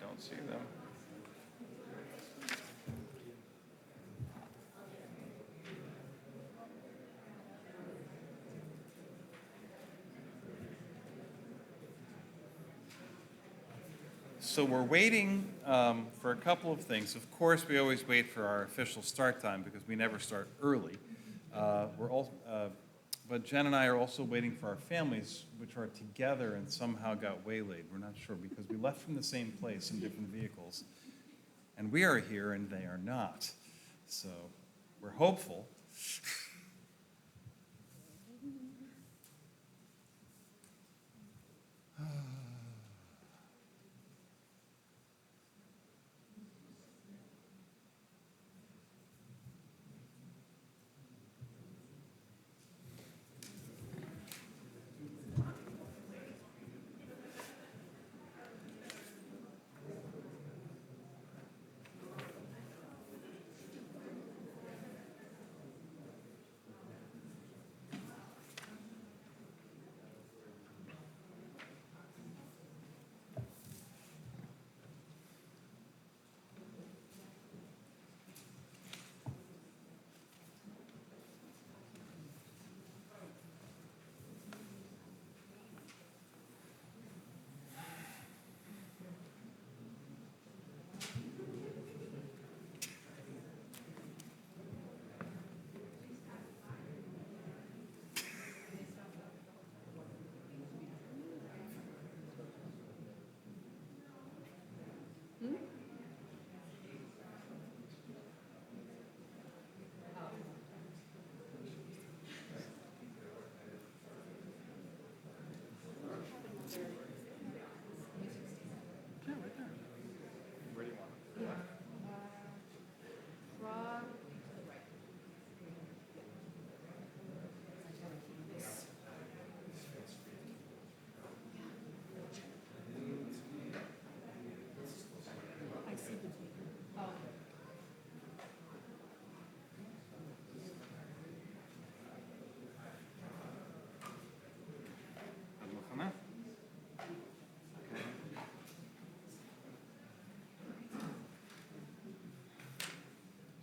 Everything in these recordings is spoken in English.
don't see them. So we're waiting for a couple of things. Of course, we always wait for our official start time because we never start early. But Jen and I are also waiting for our families, which are together and somehow got waylaid. We're not sure because we left from the same place in different vehicles. And we are here and they are not. So we're hopeful.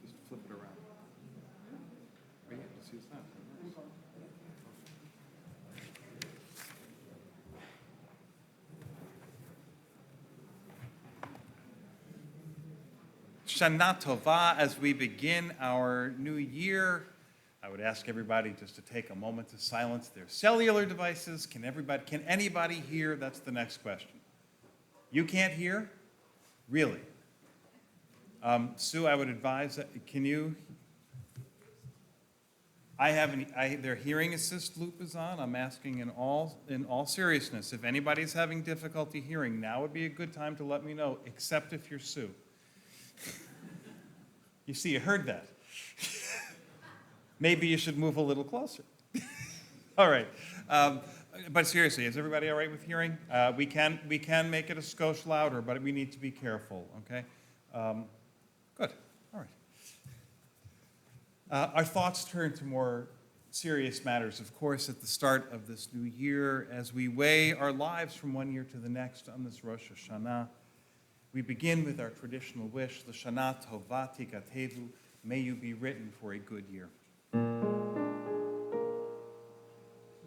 Just flip it around. Wait, let's use that. Shana Tova, as we begin our new year, I would ask everybody just to take a moment to silence their cellular devices. Can anybody hear? That's the next question. You can't hear? Really? Sue, I would advise that, can you? Their hearing assist loop is on. I'm asking in all seriousness, if anybody's having difficulty hearing, now would be a good time to let me know, except if you're Sue. You see, you heard that. Maybe you should move a little closer. All right. But seriously, is everybody all right with hearing? We can make it a skosh louder, but we need to be careful, okay? Good. All right. Our thoughts turn to more serious matters, of course, at the start of this new year, as we weigh our lives from one year to the next on this Rosh Hashanah. We begin with our traditional wish, L'Shana Tova Tikatevu, may you be written for a good year.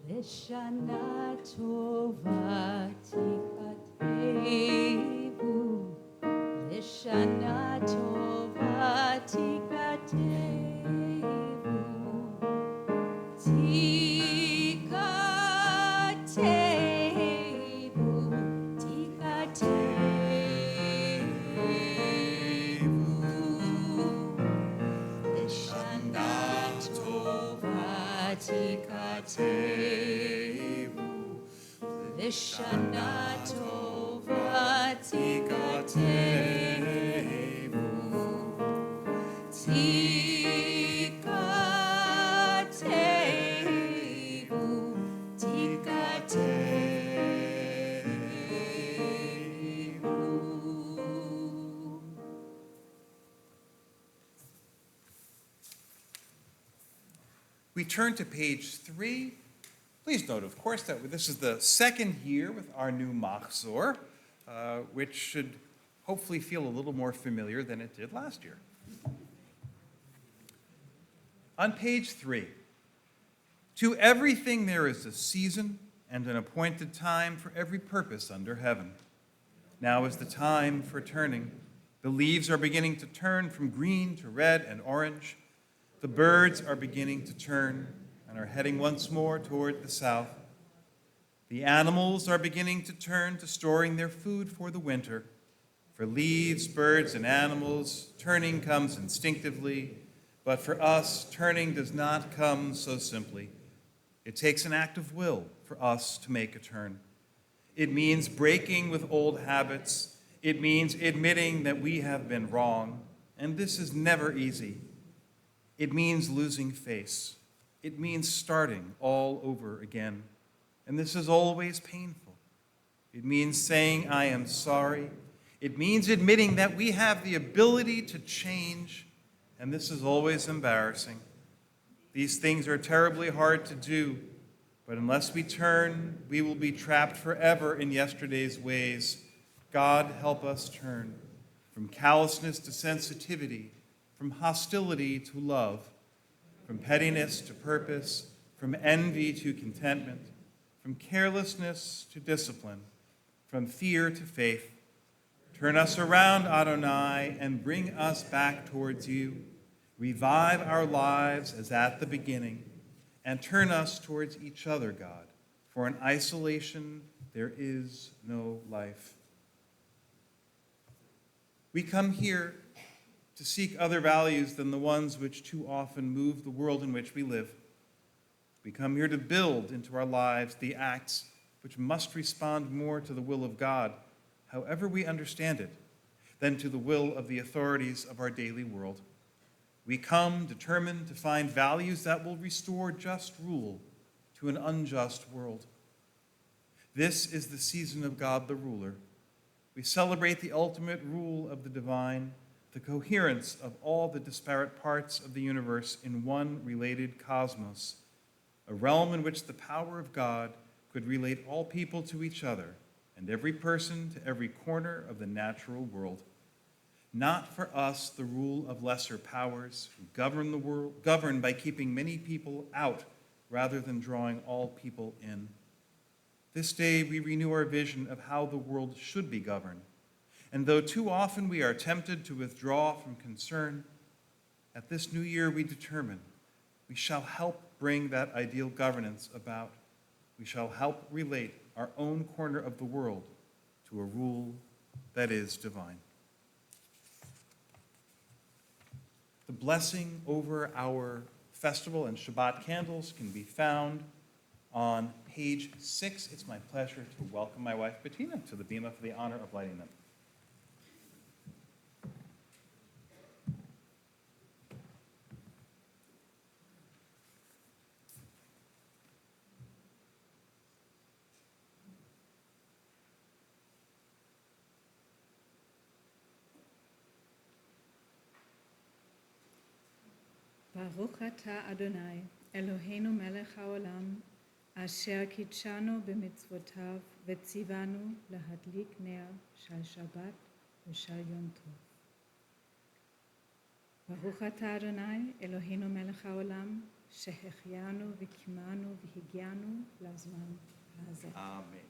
L'Shana Tova Tikatevu, L'Shana Tova Tikatevu, L'Shana Tova Tikatevu, Tikatevu, Tikatevu. We turn to page 3. Please note, of course, that this is the second year with our new Machzor, which should hopefully feel a little more familiar than it did last year. On page 3, to everything there is a season and an appointed time for every purpose under heaven. Now is the time for turning. The leaves are beginning to turn from green to red and orange. The birds are beginning to turn and are heading once more toward the south. The animals are beginning to turn to storing their food for the winter. For leaves, birds, and animals, turning comes instinctively, but for us, turning does not come so simply. It takes an act of will for us to make a turn. It means breaking with old habits. It means admitting that we have been wrong, and this is never easy. It means losing face. It means starting all over again, and this is always painful. It means saying, I am sorry. It means admitting that we have the ability to change, and this is always embarrassing. These things are terribly hard to do, but unless we turn, we will be trapped forever in yesterday's ways. God, help us turn from callousness to sensitivity, from hostility to love, from pettiness to purpose, from envy to contentment, from carelessness to discipline, from fear to faith. Turn us around, Adonai, and bring us back towards you. Revive our lives as at the beginning, and turn us towards each other, God, for in isolation there is no life. We come here to seek other values than the ones which too often move the world in which we live. We come here to build into our lives the acts which must respond more to the will of God, however we understand it, than to the will of the authorities of our daily world. We come determined to find values that will restore just rule to an unjust world. This is the season of God the ruler. We celebrate the ultimate rule of the divine, the coherence of all the disparate parts of the universe in one related cosmos, a realm in which the power of God could relate all people to each other and every person to every corner of the natural world. Not for us the rule of lesser powers who govern the world, govern by keeping many people out rather than drawing all people in. This day we renew our vision of how the world should be governed. And though too often we are tempted to withdraw from concern, at this new year we determine we shall help bring that ideal governance about. We shall help relate our own corner of the world to a rule that is divine. The blessing over our festival and Shabbat candles can be found on page 6. It's my pleasure to welcome my wife, Bettina, to the bima for the honor of lighting them. ברוך אתה אדוני, אלוהינו מלך העולם, אשר קידשנו במצוותיו וציוונו להדליק נר של שבת ושל יום טוב. ברוך אתה אדוני, אלוהינו מלך העולם, שהחיינו וקיימנו והגיענו לזמן הזה. Amen.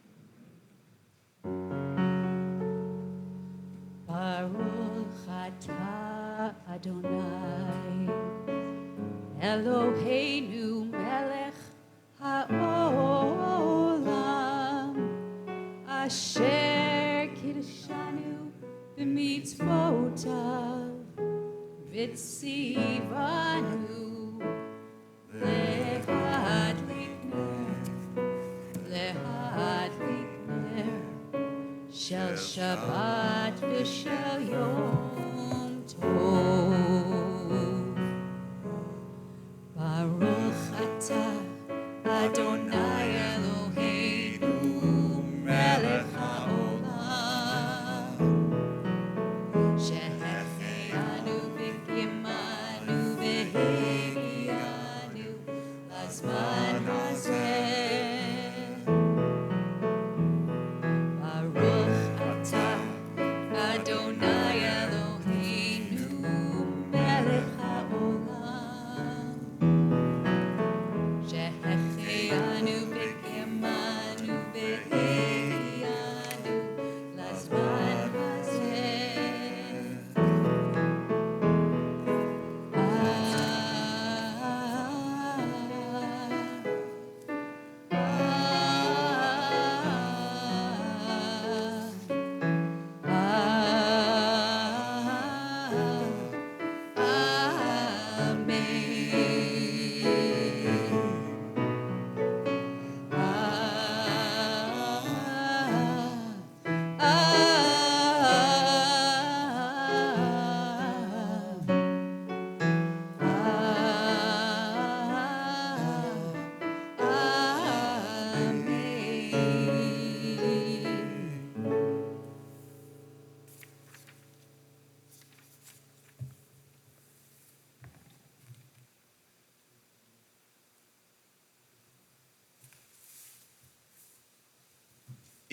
ברוך אתה אדוני, אלוהינו מלך העולם, אשר קידשנו במצוותיו וציוונו להדליק נר של שבת ושל יום טוב. ברוך אתה אדוני אלוהינו מלך העולם, שהחיינו וקיימנו והגיענו לזמן הזה. ברוך אתה אדוני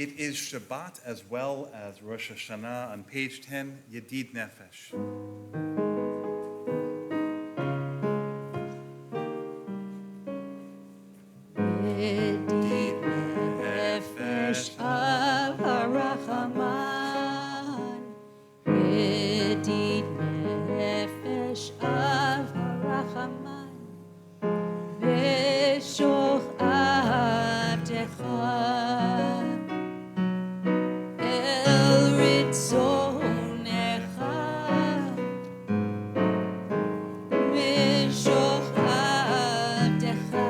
It is Shabbat as well as Rosh Hashanah. On page 10, Yedid Nefesh. Yedid nefesh av harachaman. Yedid nefesh av harachaman. Beshoch avdecha el ritzonecha. Beshoch avdecha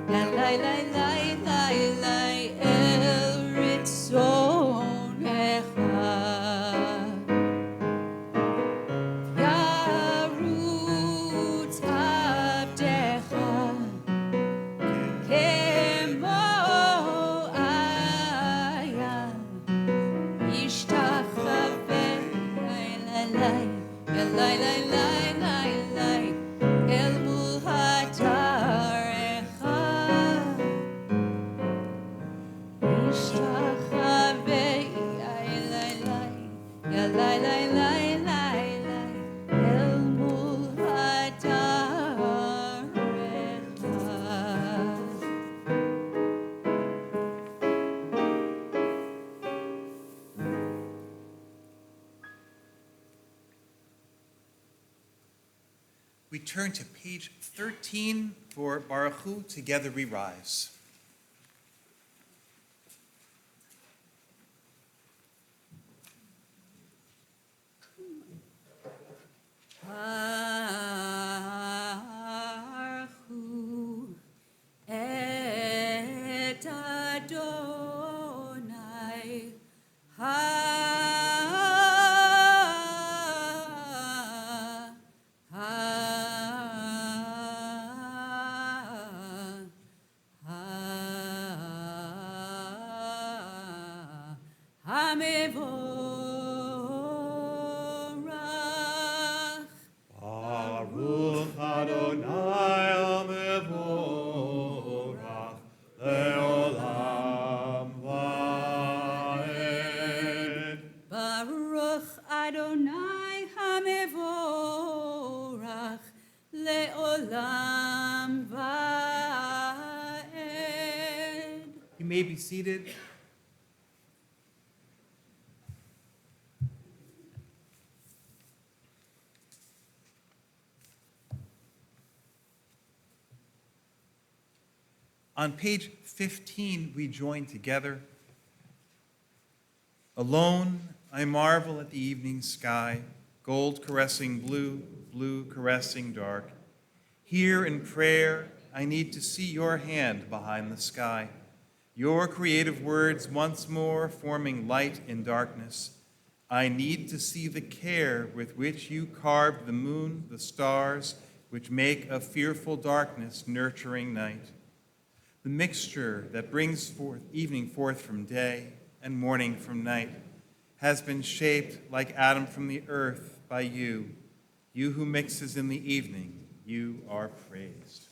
elai lai lai lai lai el ritzonecha. Yarutz avdecha kemo aya yishtachave lai lai lai lai lai lai lai el mul hatarecha yishtachave lai lai lai lai lai lai el mul hatarecha. We turn to page 13 for Baruch Hu, Together We Rise. Baruch Hu et Adonai Hamevorach. Baruch Adonai Mevorach Leolam Vaed. Baruch Adonai Hamevorach Leolam Vaed. You may be seated. On page 15, we join together. Alone, I marvel at the evening sky, gold caressing blue, blue caressing dark. Here in prayer, I need to see your hand behind the sky, your creative words once more forming light in darkness. I need to see the care with which you carved the moon, the stars, which make a fearful darkness nurturing night. The mixture that brings forth evening forth from day and morning from night has been shaped like Adam from the earth by you. You who mixes in the evening, you are praised.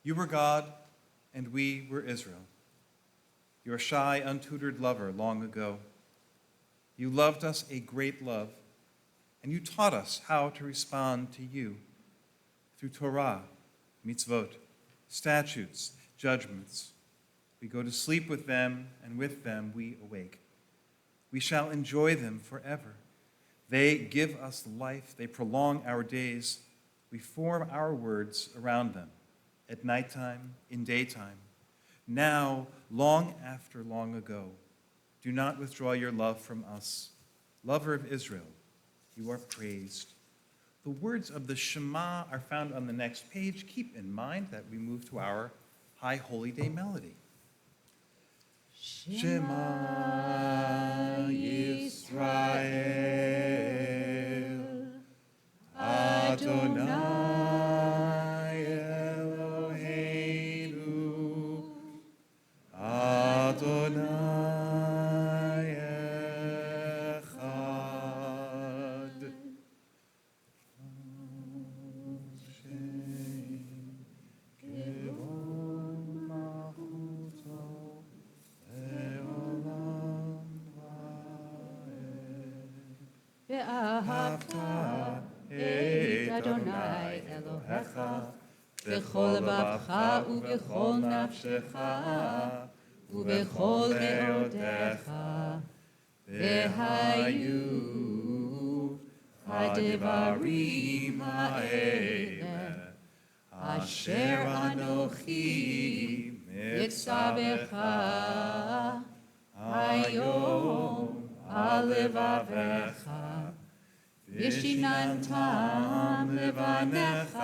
You were God, and we were Israel, your shy, untutored lover long ago. You loved us a great love, and you taught us how to respond to you through Torah, mitzvot, statutes, judgments. We go to sleep with them, and with them we awake. We shall enjoy them forever. They give us life. They prolong our days. We form our words around them at nighttime, in daytime. Now, long after long ago, do not withdraw your love from us. Lover of Israel, you are praised. The words of the Shema are found on the next page. Keep in mind that we move to our High Holy Day melody. Shema Yisrael, Adonai Eloheinu, Adonai Echad. Give ואהבת את אדוני אלוהיך בכל לבבך ובכל נפשך ובכל מאודיך, והיו הדברים האלה אשר אנוכי מצווך היום על לבביך, ושיננתם לבניך,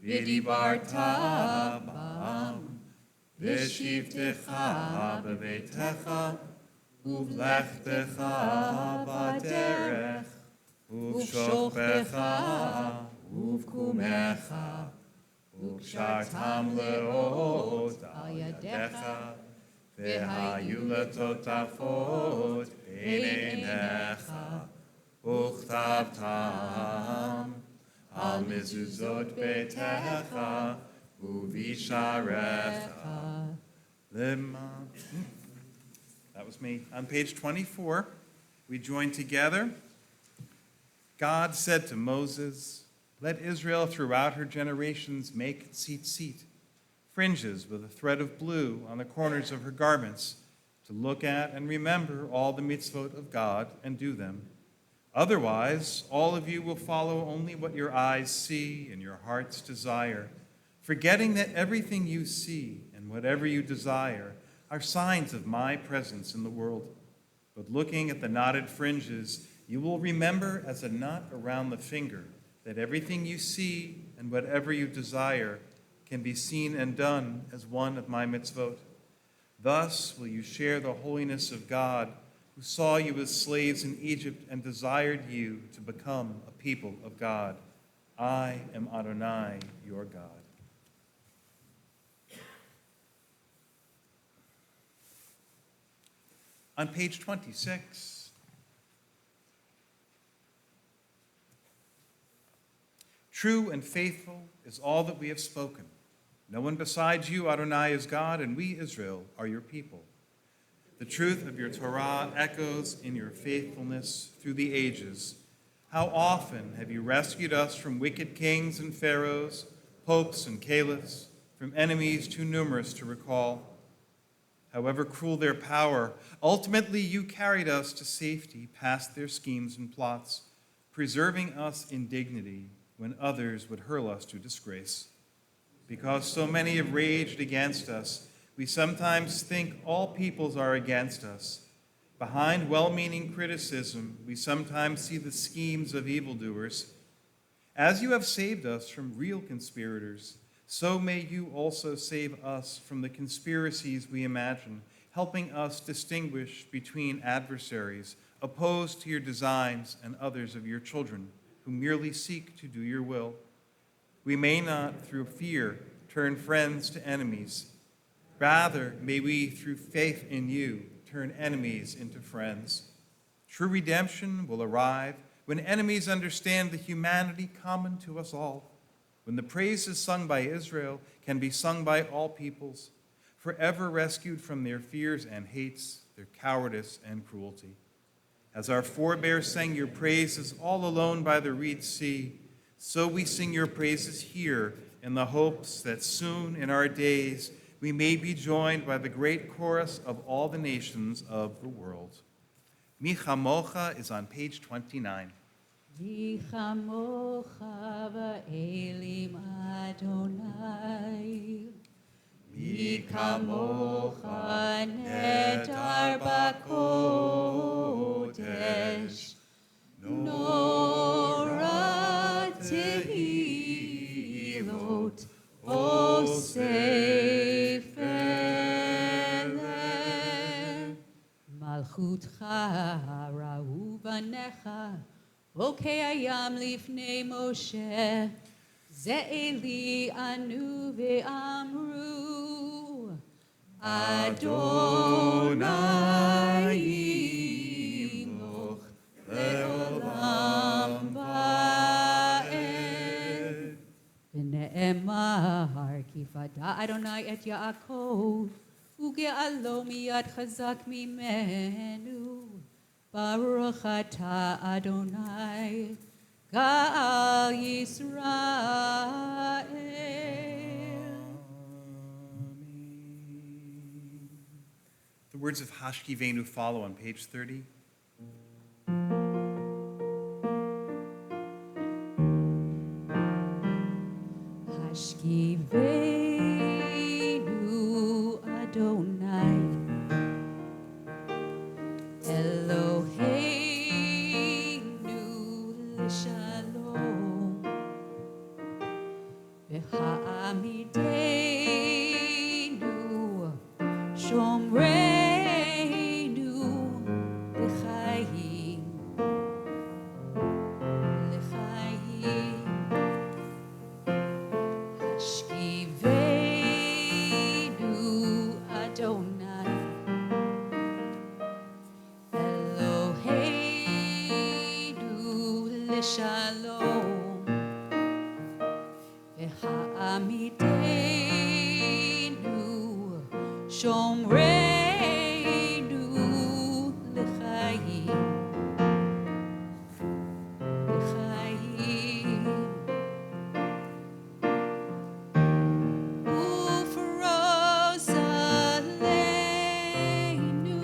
ודיברת בם, בשבתך בביתך, ובלכתך בדרך, ובשוכבך ובקומך, וקשרתם לאות על ידיך, והיו לטוטפות בין עיניך, וכתבתם על מזוזות ביתך ובשעריך. That was me. On page 24, we join together. God said to Moses, "Let Israel throughout her generations make tzitzit, fringes with a thread of blue on the corners of her garments, to look at and remember all the mitzvot of God and do them. Otherwise, all of you will follow only what your eyes see and your hearts desire, forgetting that everything you see and whatever you desire are signs of my presence in the world. But looking at the knotted fringes, you will remember as a knot around the finger that everything you see and whatever you desire can be seen and done as one of my mitzvot. Thus will you share the holiness of God, who saw you as slaves in Egypt and desired you to become a people of God. I am Adonai, your God." On page 26, true and faithful is all that we have spoken. No one besides you, Adonai, is God, and we, Israel, are your people. The truth of your Torah echoes in your faithfulness through the ages. How often have you rescued us from wicked kings and pharaohs, popes and caliphs, from enemies too numerous to recall? However cruel their power, ultimately you carried us to safety past their schemes and plots, preserving us in dignity when others would hurl us to disgrace. Because so many have raged against us, we sometimes think all peoples are against us. Behind well-meaning criticism, we sometimes see the schemes of evildoers. As you have saved us from real conspirators, so may you also save us from the conspiracies we imagine, helping us distinguish between adversaries opposed to your designs and others of your children who merely seek to do your will. We may not, through fear, turn friends to enemies. Rather, may we, through faith in you, turn enemies into friends. True redemption will arrive when enemies understand the humanity common to us all, when the praises sung by Israel can be sung by all peoples, forever rescued from their fears and hates, their cowardice and cruelty. As our forebears sang your praises all alone by the reed sea, so we sing your praises here in the hopes that soon in our days we may be joined by the great chorus of all the nations of the world. Mi Chamocha is on page 29. Mi chamocha va'elim Adonai, mi kamocha nedar b'kodesh, nora tehilot osefele, malchutcha ra'u banecha, Okayam lifnei Moshe, Ze'eli anu ve'amru, Adonai imloch le'olam va'ed. V'ne'emar ki fada Adonai et Yaakov, uge'alo miyad chazak mimenu, Baruch atah Adonai, Gal Yisrael. The words of Hashkivenu follow on page 30. Hashkivenu Adonai, Eloheinu l'shalom, v'ha'amideinu shomreinu l'chaim, l'chaim. Hashkivenu Adonai, Eloheinu l'shalom, v'ha'amideinu shomreinu l'chaim, l'chaim. Ufros aleinu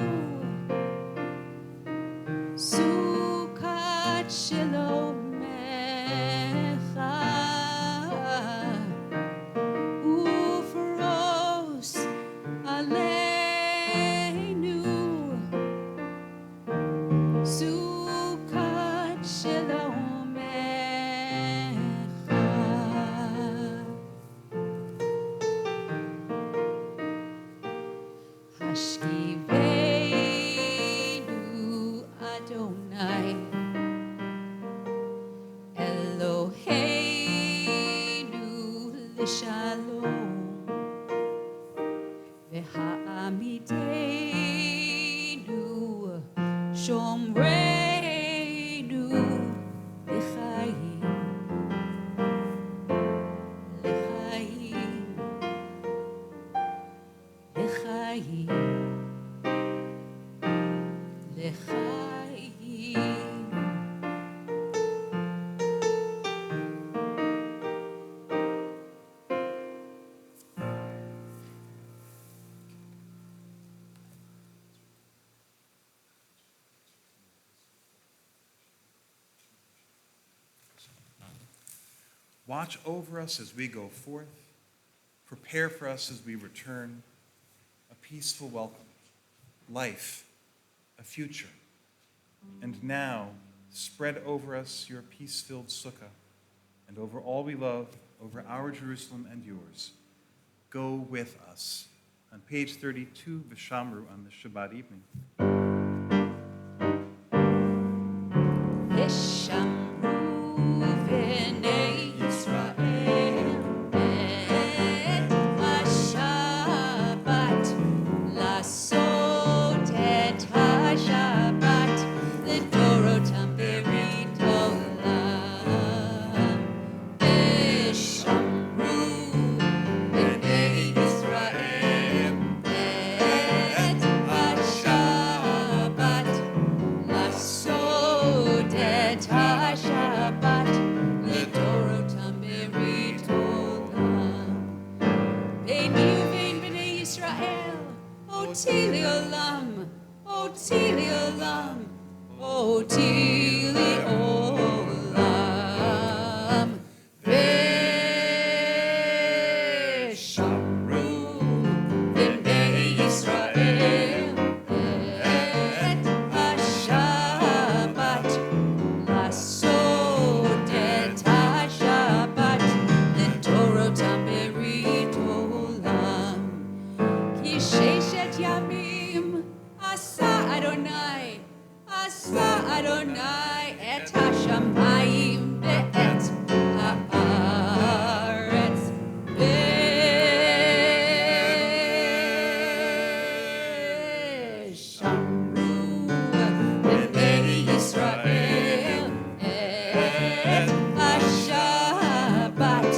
Sukat Shelomecha, Ufros aleinu Sukat Shelomecha. Hashkivenu Adonai, Eloheinu l'shalom, v'ha'amideinu shomreinu l'chaim, l'chaim, l'chaim, l'chaim. Watch over us as we go forth. Prepare for us as we return. A peaceful welcome, life, a future. And now, spread over us your peace-filled sukkah, and over all we love, over our Jerusalem and yours. Go with us. On page 32, V'shamru on the Shabbat evening. V'shamru b'nei Yisrael et HaShabbat, לעשות את השבת לדורותם ברית עולם. ושמרו בני ישראל את השבת, לעשות את השבת לדורותם ברית עולם. ביני ובין בני ישראל אותי לעולם, אותי לעולם, אותי לעולם. ושמרו בני ישראל את השבת, לעשות את השבת לדורותם ברית עולם. כי ששת ימים עשה אדוני, עשה אדוני את השמיים ואת הארץ. ושמרו בני ישראל את השבת,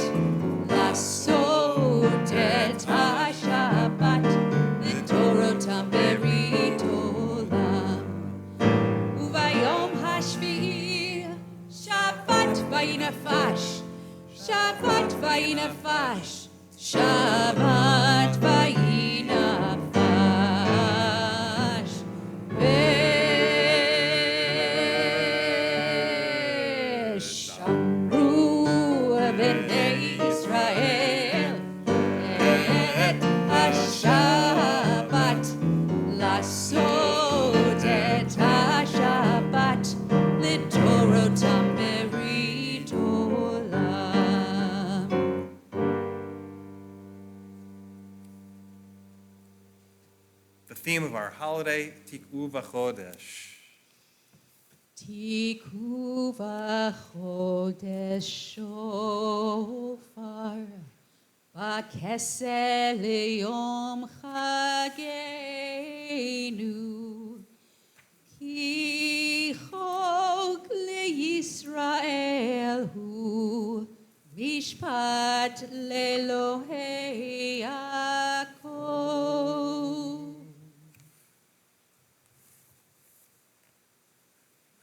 לעשות את השבת לדורותם ברית עולם. vayinafash, Shabbat vayinafash, Veshamru b'nei Israel et HaShabbat, לעשות את השבת לדורותם ברית עולם. The theme of our holiday, Tikvu V'chodesh. תקעו בחודש שופר, בכסה ליום חגנו, כי חוק לישראל הוא משפט לאלוהי יעקב.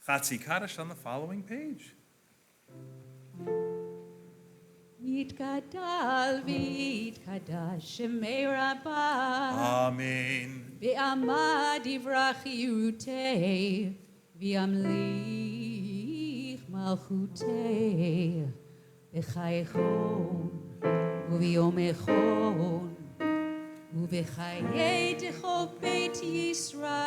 Chatzi Kaddish on the following page. יתגדל ויתקדש שמי רבה, Amen. בעמד יברח חירותי, וימליך מלכותי, בחייכון וביום אחרון, ובחיי תחוב בית ישראל.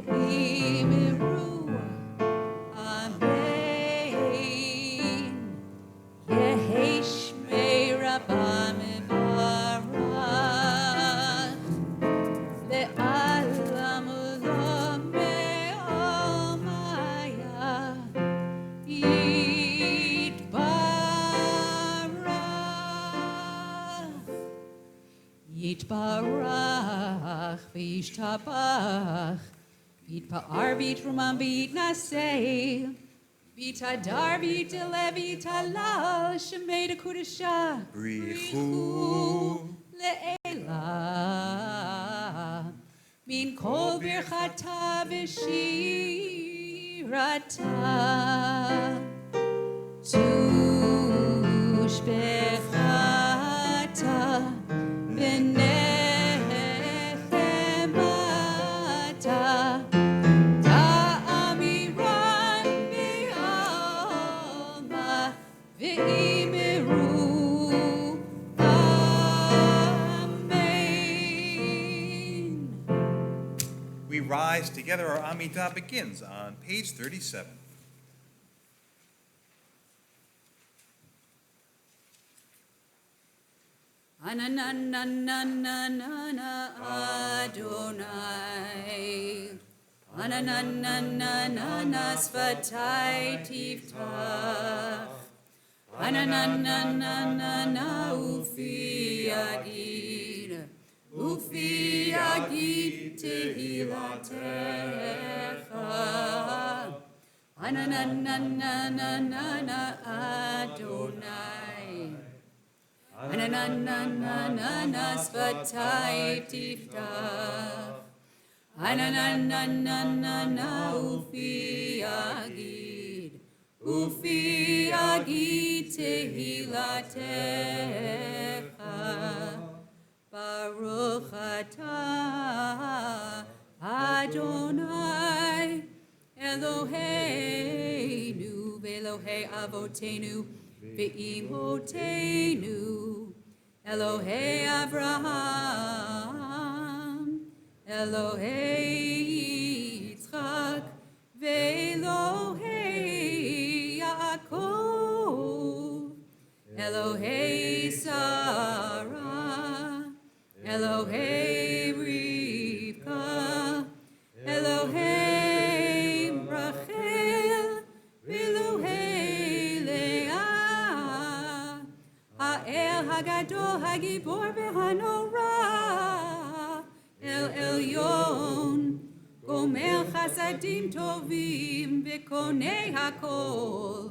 ואמרו אמן, יהי שמי רבה מברך, לעלם לא מעלמיה יתברך וישתבח, יתפאר ויתרומם ויתנשא, ויתהדר ויתעלה ויתהלל, שמי דקודשה בריחו לעילה, מן כל ברכתה ושירתה, תושבחתה ונחמתה, תאמירן בעלמא ואמרו amen. We rise together. Our Amidah begins on page 37. Anananananana Adonai, Anananananana Sfatai Tiftach, Ananananana Ufi Agid Tehilatecha, Anananananana Adonai, Ananananana Sfatai Tiftach, Ananananana Ufi Agid Tehilatecha, Baruch atah Adonai Eloheinu ve'Elohei avotenu ve'imotenu Elohei Avraham Elohei Yitzchak ve'Elohei Yaakov Elohei Sarah Elohei Rivka Elohei Rachel Elohei Leah Ha'el Hagadol Hagibor V'Hanora El Elyon Gomer Chasadim Tovim V'Konei Hakol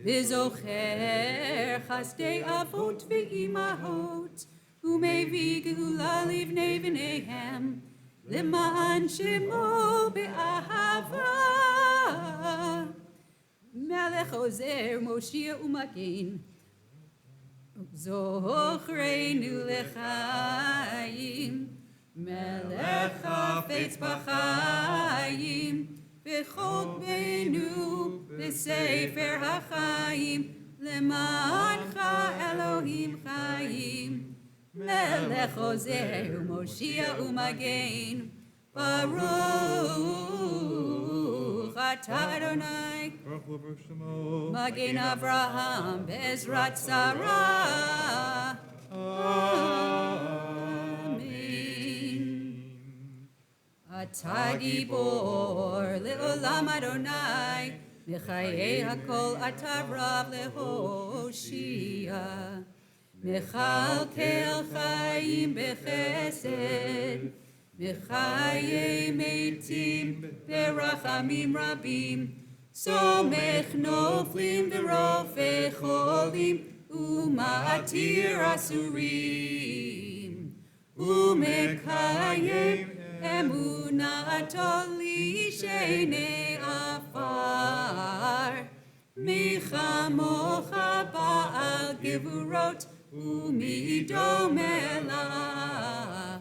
וזוכר חסדי אבות ואימהות, ומביא גאולה לבני בניהם, למען שמו באהבה. מלך עוזר, מושיע ומגן, זוכרנו לחיים. מלך חפץ בחיים, וחוק בנו בספר החיים, למענך אלוהים חיים. מלך עוזר ומושיע ומגן, ברוך אתה אדוני, מגן אברהם בעזרת שרה. אתה גיבור לעולם אדוני, מחיי הכל אתה רב להושיע. מכלכל חיים בחסד, מחיי מתים ברחמים רבים. סומך נופלים ורופא חולים, ומתיר אסורים. ומקיים אמונתו לשני עפר. מי כמוך בעל גבורות, ומי דומה לך.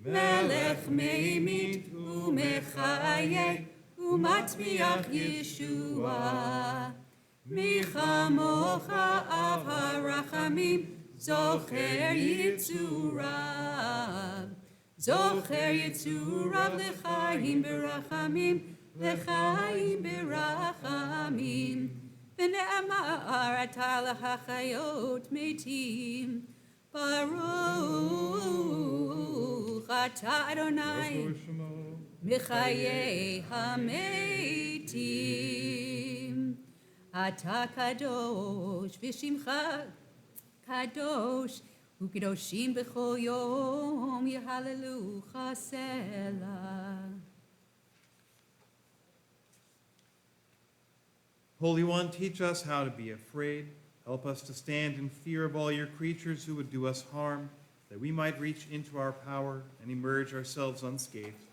מלך ממית ומחיה, ומצמיח ישועה. מי כמוך אב הרחמים, זוכר יצוריו. זוכר יצוריו לחיים ברחמים, לחיים ברחמים. ונאמר אתה להחיות מתים, ברוך אתה אדוני, מחיי המתים. אתה קדוש ושמך קדוש, וקדושים בכל יום יהללוך סלה. Holy One, teach us how to be afraid. Help us to stand in fear of all your creatures who would do us harm, that we might reach into our power and emerge ourselves unscathed.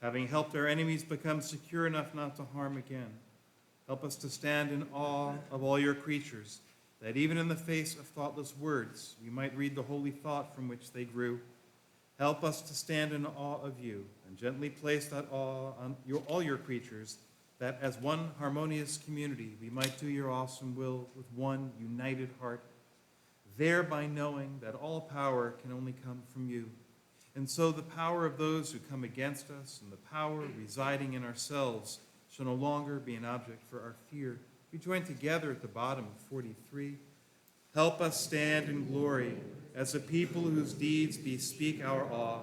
Having helped our enemies become secure enough not to harm again, help us to stand in awe of all your creatures, that even in the face of thoughtless words, we might read the holy thought from which they grew. Help us to stand in awe of you and gently place that awe on all your creatures, that as one harmonious community we might do your awesome will with one united heart, thereby knowing that all power can only come from you. And so the power of those who come against us and the power residing in ourselves shall no longer be an object for our fear. We join together at the bottom of 43. Help us stand in glory as a people whose deeds bespeak our awe,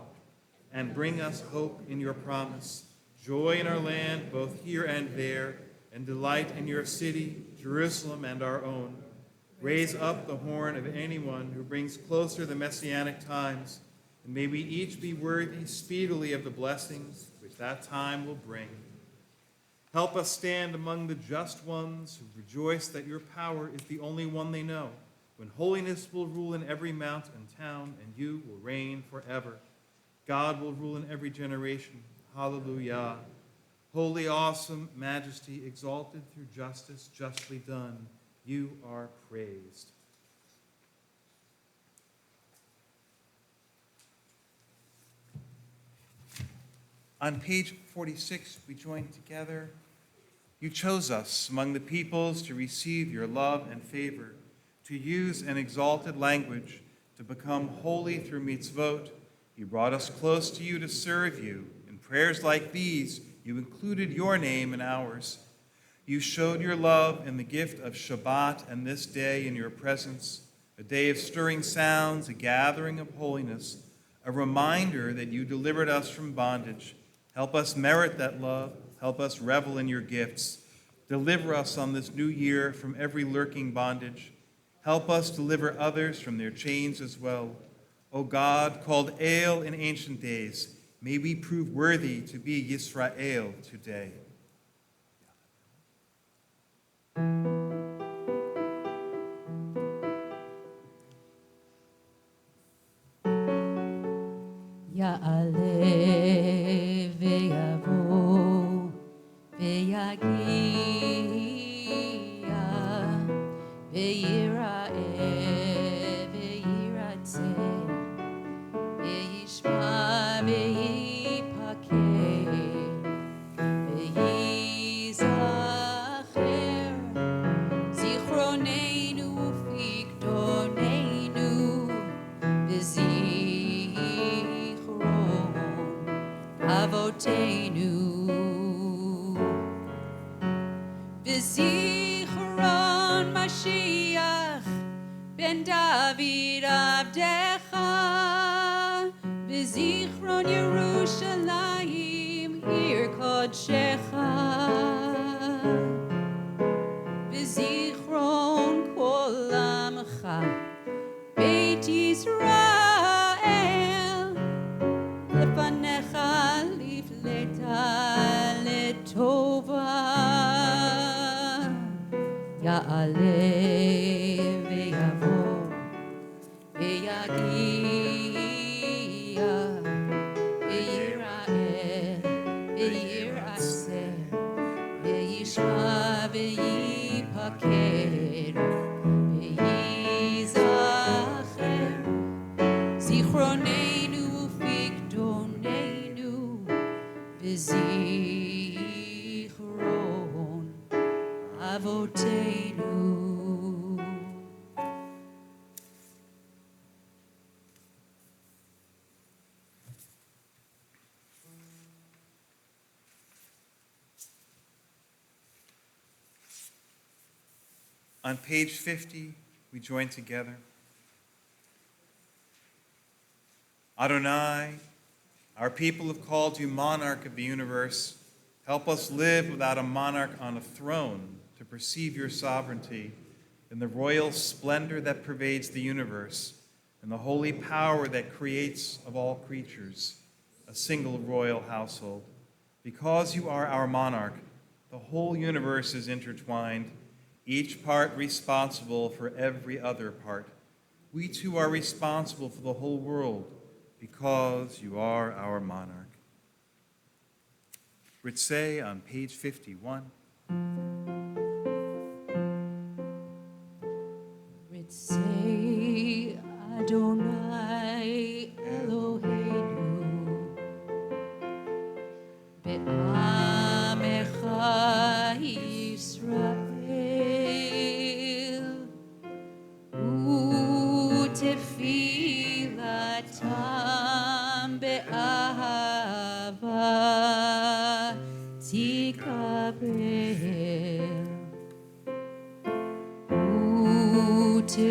and bring us hope in your promise, joy in our land, both here and there, and delight in your city, Jerusalem, and our own. Raise up the horn of anyone who brings closer the messianic times, and may we each be worthy speedily of the blessings which that time will bring. Help us stand among the just ones who rejoice that your power is the only one they know, when holiness will rule in every mountain and town, and you will reign forever. God will rule in every generation. Hallelujah. Holy, awesome majesty, exalted through justice, justly done, you are praised. On page 46, we join together. You chose us among the peoples to receive your love and favor, to use an exalted language, to become holy through mitzvot. You brought us close to you to serve you. In prayers like these, you included your name in ours. You showed your love in the gift of Shabbat and this day in your presence, a day of stirring sounds, a gathering of holiness, a reminder that you delivered us from bondage. Help us merit that love. Help us revel in your gifts. Deliver us on this new year from every lurking bondage. Help us deliver others from their chains as well. O God, called El in ancient days, may we prove worthy to be Yisrael today. Zichron Yerushalayim Ir Kodshecha V'zichron Kol Amcha Beit Yisrael Lefanecha Lifleta Letova Ya'aleh Ve'yavo Ve'yagia Ve'yira'eh Ve'yiraseh Ve'yishma Ve'yipaker Ve'yizacher Zichronenu Ufigdonenu V'zichron Avotenu. On page 50, we join together. Adonai, our people have called you monarch of the universe. Help us live without a monarch on a throne to perceive your sovereignty in the royal splendor that pervades the universe and the holy power that creates of all creatures a single royal household. Because you are our monarch, the whole universe is intertwined, each part responsible for every other part. We too are responsible for the whole world because you are our monarch. Ritzeh on page 51. Ritzeh Adonai Eloheinu Be'amecha Yisrael U'tefilatam be'ahava tikabel U'tehileratzon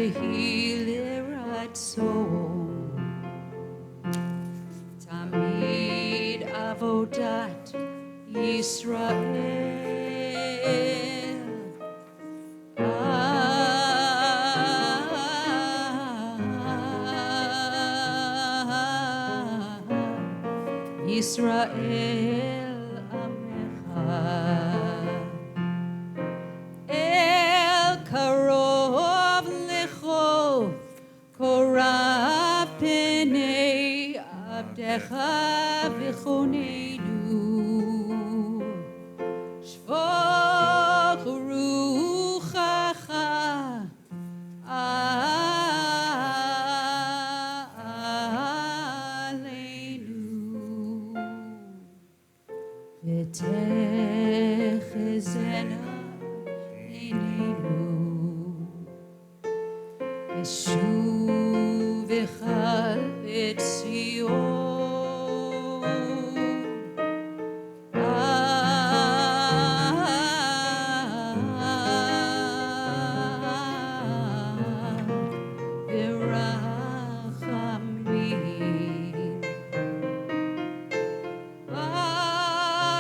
Tamid avodat Yisrael Yisrael Amecha El Karov Lecho Korav Penei Abdecha V'choneinu Shvoch Ruchacha ותחזינה עינינו ושובך את ציון ברחמים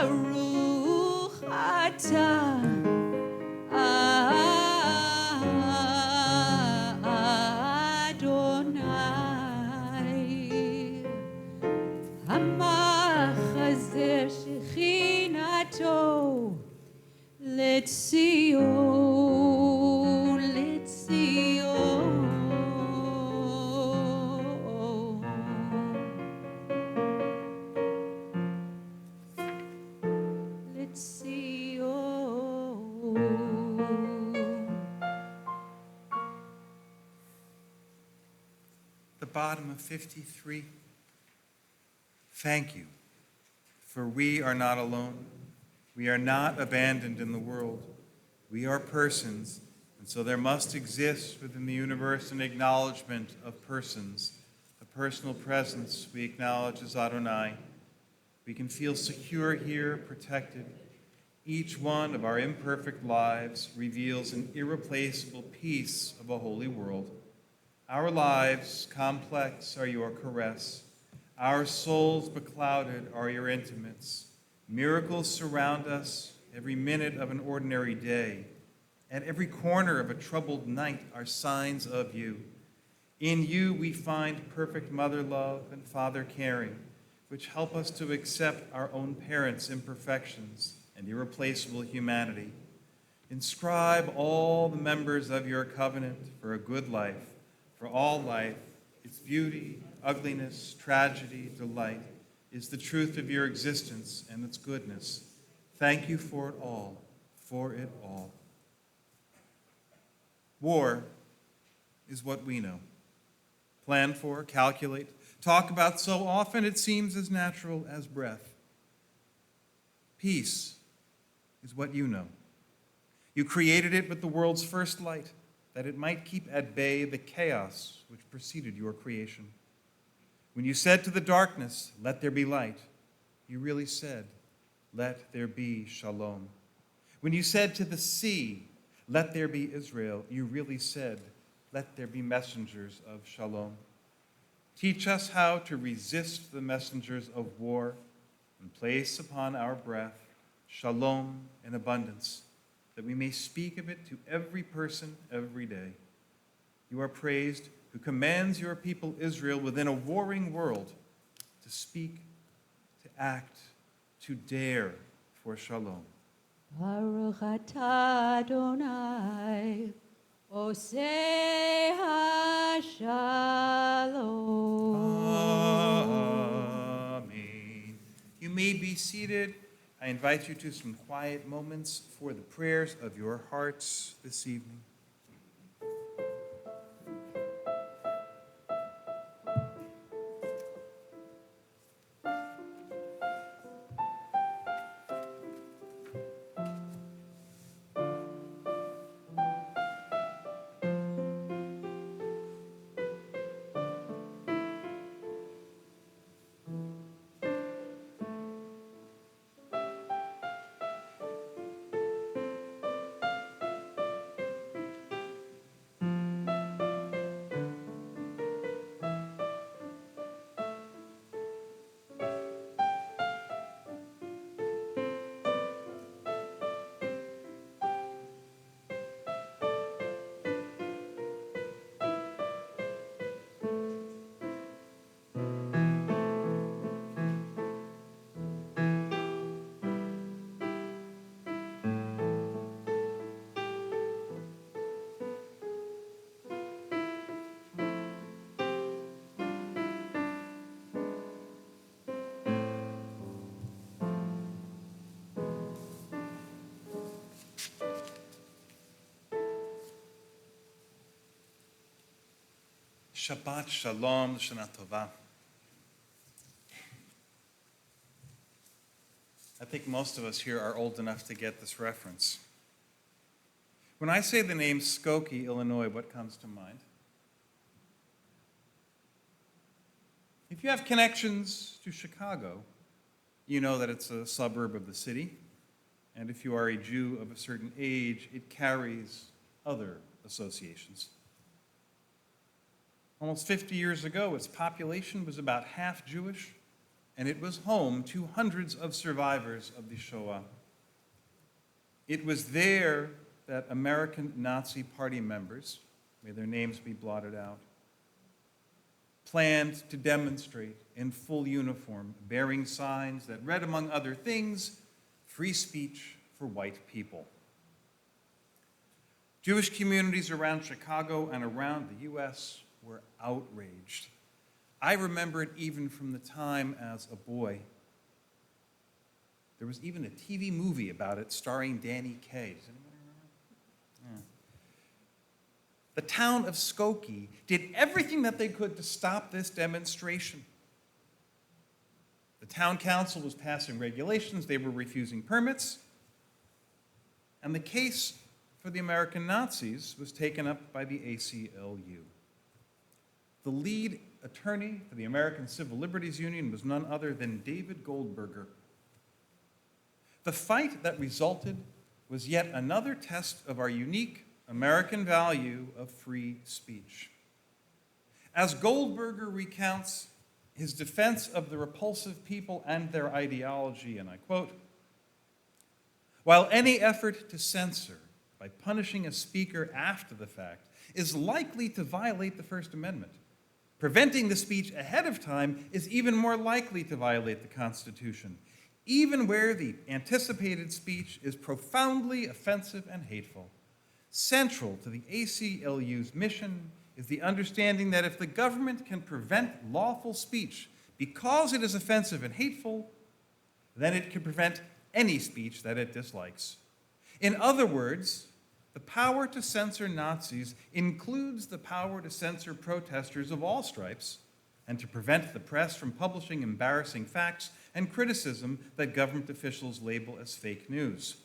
Baruch atah Adonai Hamachazer Shechinato Letzion Letzion The bottom of 53. Thank you, for we are not alone. We are not abandoned in the world. We are persons, and so there must exist within the universe an acknowledgement of persons, the personal presence we acknowledge as Adonai. We can feel secure here, protected. Each one of our imperfect lives reveals an irreplaceable piece of a holy world. Our lives, complex are your caress. Our souls beclouded are your intimates. Miracles surround us every minute of an ordinary day. At every corner of a troubled night are signs of you. In you we find perfect mother love and father caring, which help us to accept our own parents' imperfections and irreplaceable humanity. Inscribe all the members of your covenant for a good life, for all life, its beauty, ugliness, tragedy, delight, is the truth of your existence and its goodness. Thank you for it all, for it all. War is what we know. Plan for, calculate, talk about so often it seems as natural as breath. Peace is what you know. You created it with the world's first light, that it might keep at bay the chaos which preceded your creation. When you said to the darkness, "Let there be light," you really said, "Let there be shalom." When you said to the sea, "Let there be Israel," you really said, "Let there be messengers of shalom." Teach us how to resist the messengers of war and place upon our breath shalom in abundance, that we may speak of it to every person every day. You are praised, who commands your people Israel within a warring world to speak, to act, to dare for shalom. Baruch atah Adonai, Oseh HaShalom. Amen. You may be seated. I invite you to some quiet moments for the prayers of your hearts this evening. Shabbat Shalom, Shana Tova. I think most of us here are old enough to get this reference. When I say the name Skokie, Illinois, what comes to mind? If you have connections to Chicago, you know that it's a suburb of the city. And if you are a Jew of a certain age, it carries other associations. Almost 50 years ago, its population was about half Jewish, and it was home to hundreds of survivors of the Shoah. It was there that American Nazi Party members, may their names be blotted out, planned to demonstrate in full uniform, bearing signs that read, among other things, "Free speech for white people." Jewish communities around Chicago and around the U.S. were outraged. I remember it even from the time as a boy. There was even a TV movie about it starring Danny Kaye. Does anybody remember? Yeah. The town of Skokie did everything that they could to stop this demonstration. The town council was passing regulations, they were refusing permits, and the case for the American Nazis was taken up by the ACLU. The lead attorney for the American Civil Liberties Union was none other than David Goldberger. The fight that resulted was yet another test of our unique American value of free speech. As Goldberger recounts, his defense of the repulsive people and their ideology, and I quote, "While any effort to censor by punishing a speaker after the fact is likely to violate the First Amendment, preventing the speech ahead of time is even more likely to violate the Constitution, even where the anticipated speech is profoundly offensive and hateful. Central to the ACLU's mission is the understanding that if the government can prevent lawful speech because it is offensive and hateful, then it can prevent any speech that it dislikes. In other words, the power to censor Nazis includes the power to censor protesters of all stripes and to prevent the press from publishing embarrassing facts and criticism that government officials label as fake news."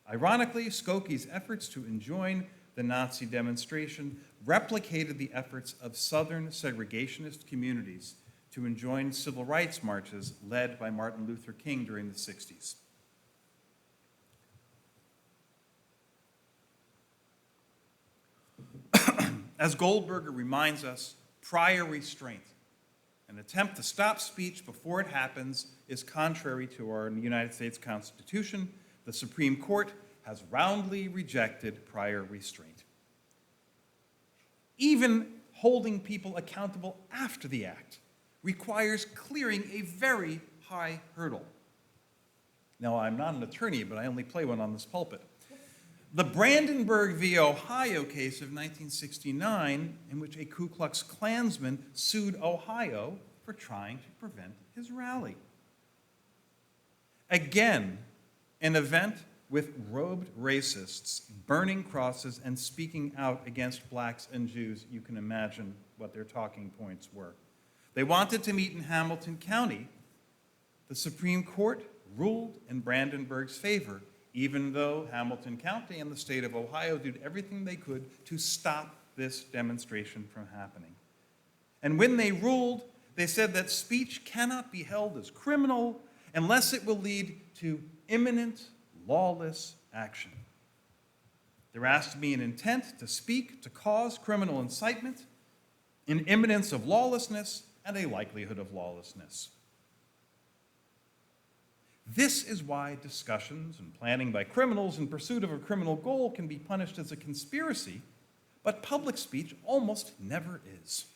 Ironically, Skoki's efforts to enjoin the Nazi demonstration replicated the efforts of Southern segregationist communities to enjoin civil rights marches led by Martin Luther King during the 60s. As Goldberger reminds us, prior restraint, an attempt to stop speech before it happens, is contrary to our United States Constitution. The Supreme Court has roundly rejected prior restraint. Even holding people accountable after the act requires clearing a very high hurdle. Now, I'm not an attorney, but I only play one on this pulpit. The Brandenburg v. Ohio case of 1969, in which a Ku Klux Klansman sued Ohio for trying to prevent his rally. Again, an event with robed racists burning crosses and speaking out against blacks and Jews. You can imagine what their talking points were. They wanted to meet in Hamilton County. The Supreme Court ruled in Brandenburg's favor, even though Hamilton County and the state of Ohio did everything they could to stop this demonstration from happening. And when they ruled, they said that speech cannot be held as criminal unless it will lead to imminent lawless action. There has to be an intent to speak to cause criminal incitement, an imminence of lawlessness, and a likelihood of lawlessness. This is why discussions and planning by criminals in pursuit of a criminal goal can be punished as a conspiracy, but public speech almost never is.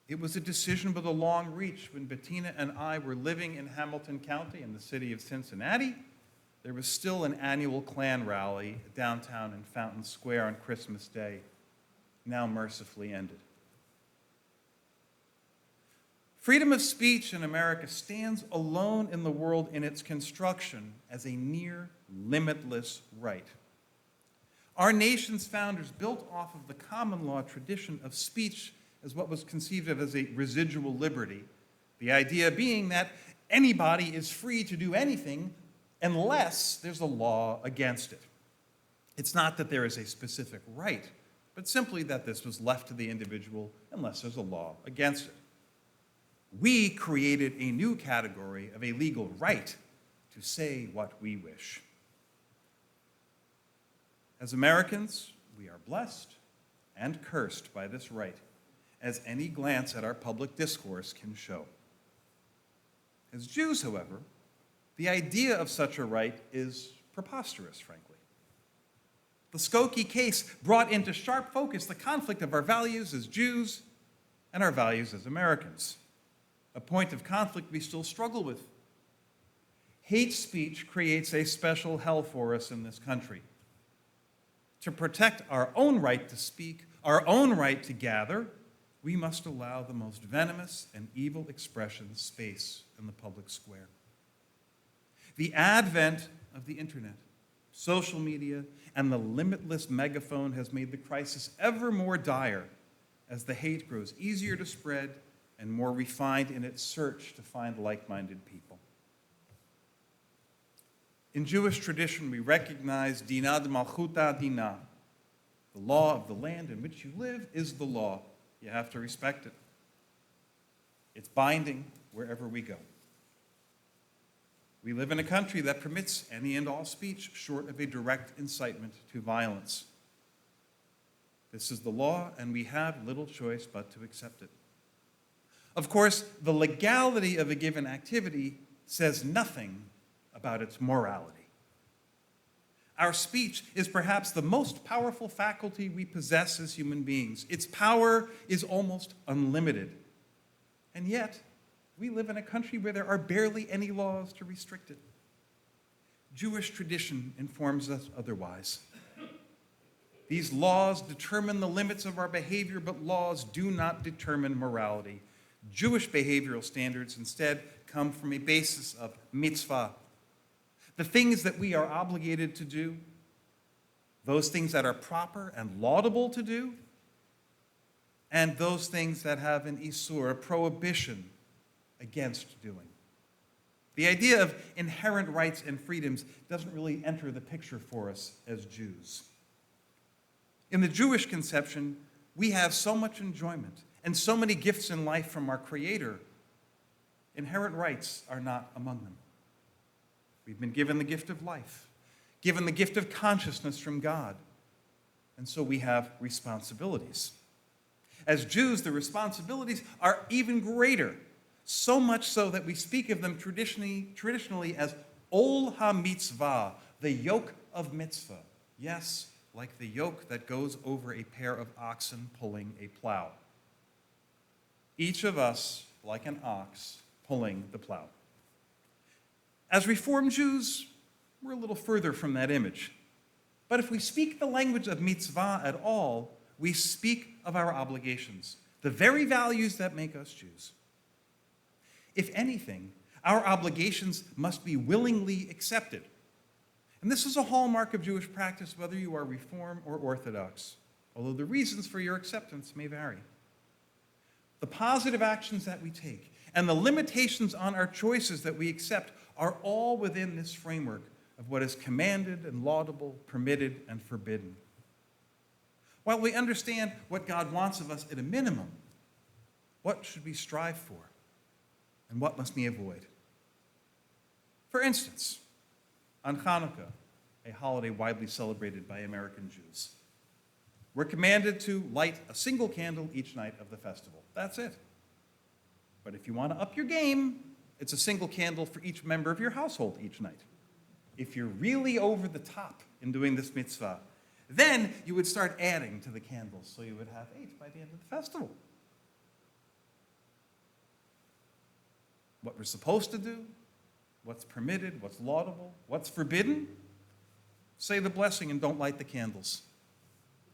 It was a decision with a long reach. When Bettina and I were living in Hamilton County in the city of Cincinnati, there was still an annual Klan rally downtown in Fountain Square on Christmas Day, now mercifully ended. Freedom of speech in America stands alone in the world in its construction as a near limitless right. Our nation's founders built off of the common law tradition of speech as what was conceived of as a residual liberty, the idea being that anybody is free to do anything unless there's a law against it. It's not that there is a specific right, but simply that this was left to the individual unless there's a law against it. We created a new category of a legal right to say what we wish. As Americans, we are blessed and cursed by this right, as any glance at our public discourse can show. As Jews, however, the idea of such a right is preposterous, frankly. The Skokie case brought into sharp focus the conflict of our values as Jews and our values as Americans, a point of conflict we still struggle with. Hate speech creates a special hell for us in this country. To protect our own right to speak, our own right to gather, we must allow the most venomous and evil expressions space in the public square. The advent of the internet, social media, and the limitless megaphone has made the crisis ever more dire as the hate grows easier to spread and more refined in its search to find like-minded people. In Jewish tradition, we recognize Dinah d'Malchuta Dinah. The law of the land in which you live is the law. You have to respect it. It's binding wherever we go. We live in a country that permits any and all speech short of a direct incitement to violence. This is the law, and we have little choice but to accept it. Of course, the legality of a given activity says nothing about its morality. Our speech is perhaps the most powerful faculty we possess as human beings. Its power is almost unlimited. And yet, we live in a country where there are barely any laws to restrict it. Jewish tradition informs us otherwise. These laws determine the limits of our behavior, but laws do not determine morality. Jewish behavioral standards instead come from a basis of mitzvah, the things that we are obligated to do, those things that are proper and laudable to do, and those things that have an isur, a prohibition against doing. The idea of inherent rights and freedoms doesn't really enter the picture for us as Jews. In the Jewish conception, we have so much enjoyment and so many gifts in life from our Creator. Inherent rights are not among them. We've been given the gift of life, given the gift of consciousness from God, and so we have responsibilities. As Jews, the responsibilities are even greater, so much so that we speak of them traditionally as ol ha-mitzvah, the yoke of mitzvah. Yes, like the yoke that goes over a pair of oxen pulling a plow. Each of us, like an ox, pulling the plow. As Reformed Jews, we're a little further from that image. But if we speak the language of mitzvah at all, we speak of our obligations, the very values that make us Jews. If anything, our obligations must be willingly accepted. And this is a hallmark of Jewish practice, whether you are Reform or Orthodox, although the reasons for your acceptance may vary. The positive actions that we take and the limitations on our choices that we accept are all within this framework of what is commanded and laudable, permitted and forbidden. While we understand what God wants of us at a minimum, what should we strive for and what must we avoid? For instance, on Hanukkah, a holiday widely celebrated by American Jews, we're commanded to light a single candle each night of the festival. That's it. But if you want to up your game, it's a single candle for each member of your household each night. If you're really over the top in doing this mitzvah, then you would start adding to the candles, so you would have 8 by the end of the festival. What we're supposed to do, what's permitted, what's laudable, what's forbidden, say the blessing and don't light the candles.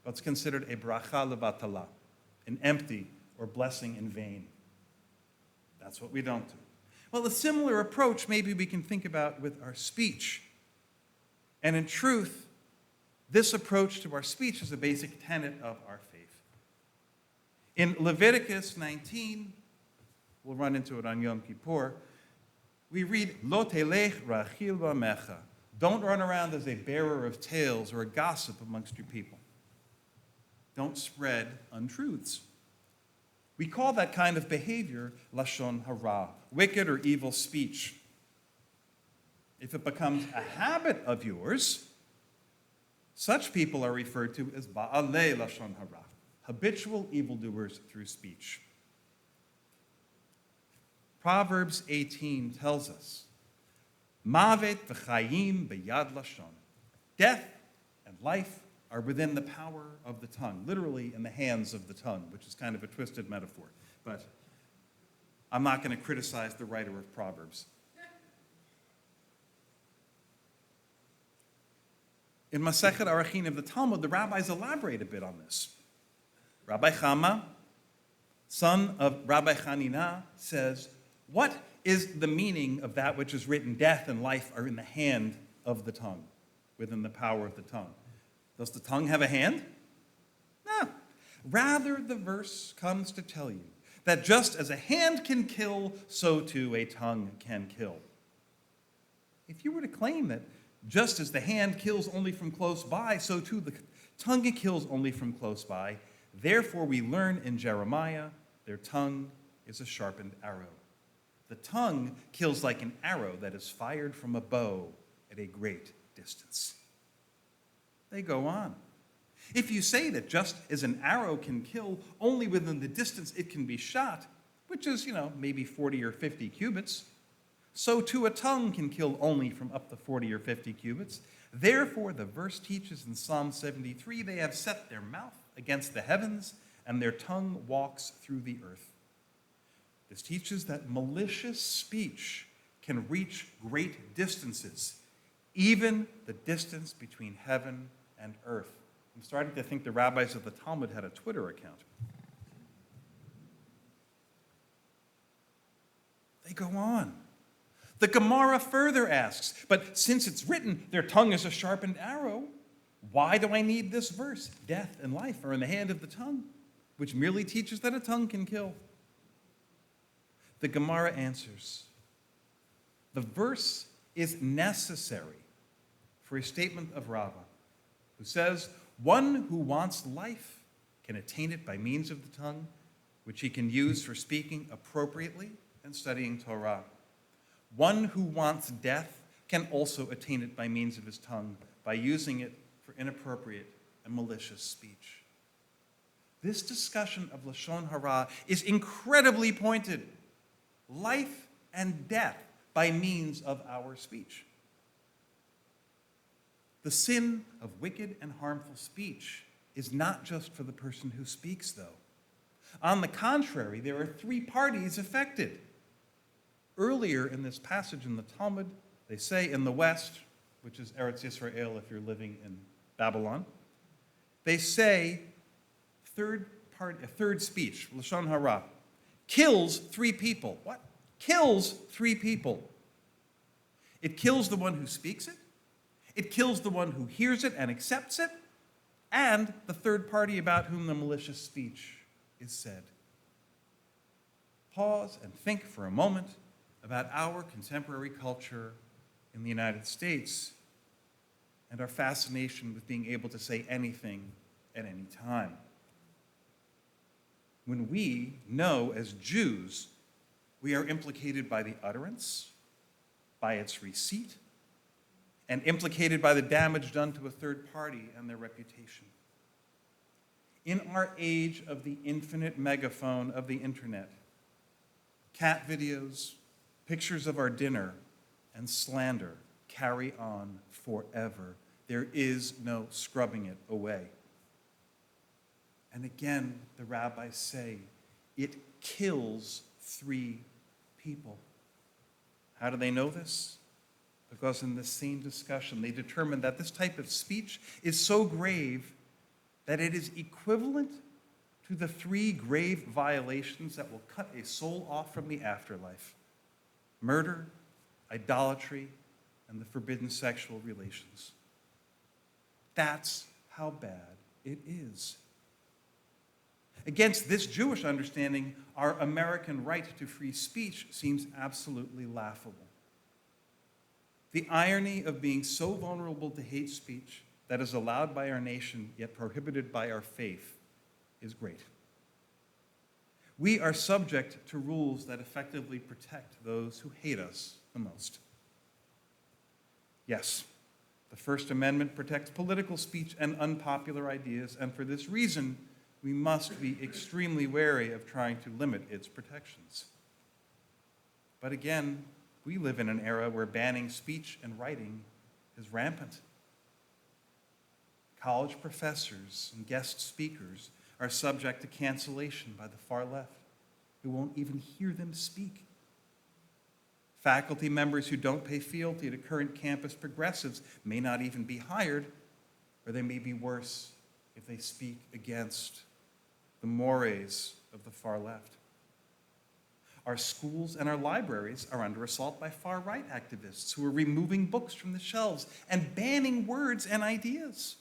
What's considered a bracha levatala, an empty or blessing in vain. That's what we don't do. Well, a similar approach maybe we can think about with our speech. And in truth, this approach to our speech is a basic tenet of our faith. In Leviticus 19, we'll run into it on Yom Kippur, we read, Lo telech rachil b'amecha. Don't run around as a bearer of tales or a gossip amongst your people. Don't spread untruths. We call that kind of behavior lashon hara, wicked or evil speech. If it becomes a habit of yours, such people are referred to as ba'alei lashon hara, habitual evildoers through speech. Proverbs 18 tells us, Mavet v'chayim b'yad lashon. Death and life are within the power of the tongue, literally in the hands of the tongue, which is kind of a twisted metaphor. But I'm not going to criticize the writer of Proverbs. In Masechet Arachin of the Talmud, the rabbis elaborate a bit on this. Rabbi Chama, son of Rabbi Hanina, says, what is the meaning of that which is written, death and life are in the hand of the tongue, within the power of the tongue? Does the tongue have a hand? No. Rather, the verse comes to tell you that just as a hand can kill, so too a tongue can kill. If you were to claim that just as the hand kills only from close by, so too the tongue kills only from close by, therefore we learn in Jeremiah, their tongue is a sharpened arrow. The tongue kills like an arrow that is fired from a bow at a great distance. They go on. If you say that just as an arrow can kill only within the distance it can be shot, which is, maybe 40 or 50 cubits, so too a tongue can kill only from up to 40 or 50 cubits. Therefore, the verse teaches in Psalm 73, they have set their mouth against the heavens, and their tongue walks through the earth. This teaches that malicious speech can reach great distances, even the distance between heaven and earth. I'm starting to think the rabbis of the Talmud had a Twitter account. They go on. The Gemara further asks, but since it's written, their tongue is a sharpened arrow, why do I need this verse? Death and life are in the hand of the tongue, which merely teaches that a tongue can kill. The Gemara answers, the verse is necessary for a statement of Rava, who says, one who wants life can attain it by means of the tongue, which he can use for speaking appropriately and studying Torah. One who wants death can also attain it by means of his tongue, by using it for inappropriate and malicious speech. This discussion of Lashon Hara is incredibly pointed. Life and death by means of our speech. The sin of wicked and harmful speech is not just for the person who speaks, though. On the contrary, there are three parties affected. Earlier in this passage in the Talmud, they say in the West, which is Eretz Yisrael if you're living in Babylon, they say a third speech, Lashon Hara, kills three people. What? Kills three people. It kills the one who speaks it kills the one who hears it and accepts it, and the third party about whom the malicious speech is said. Pause and think for a moment about our contemporary culture in the United States and our fascination with being able to say anything at any time. When we know as Jews we are implicated by the utterance, by its receipt, and implicated by the damage done to a third party and their reputation. In our age of the infinite megaphone of the internet, cat videos, pictures of our dinner, and slander carry on forever. There is no scrubbing it away. And again, the rabbis say, it kills three people. How do they know this? Because in this same discussion, they determined that this type of speech is so grave that it is equivalent to the three grave violations that will cut a soul off from the afterlife: murder, idolatry, and the forbidden sexual relations. That's how bad it is. Against this Jewish understanding, our American right to free speech seems absolutely laughable. The irony of being so vulnerable to hate speech that is allowed by our nation yet prohibited by our faith is great. We are subject to rules that effectively protect those who hate us the most. Yes, the First Amendment protects political speech and unpopular ideas, and for this reason, we must be extremely wary of trying to limit its protections. But again, we live in an era where banning speech and writing is rampant. College professors and guest speakers are subject to cancellation by the far left, who won't even hear them speak. Faculty members who don't pay fealty to current campus progressives may not even be hired, or they may be worse if they speak against the mores of the far left. Our schools and our libraries are under assault by far-right activists who are removing books from the shelves and banning words and ideas,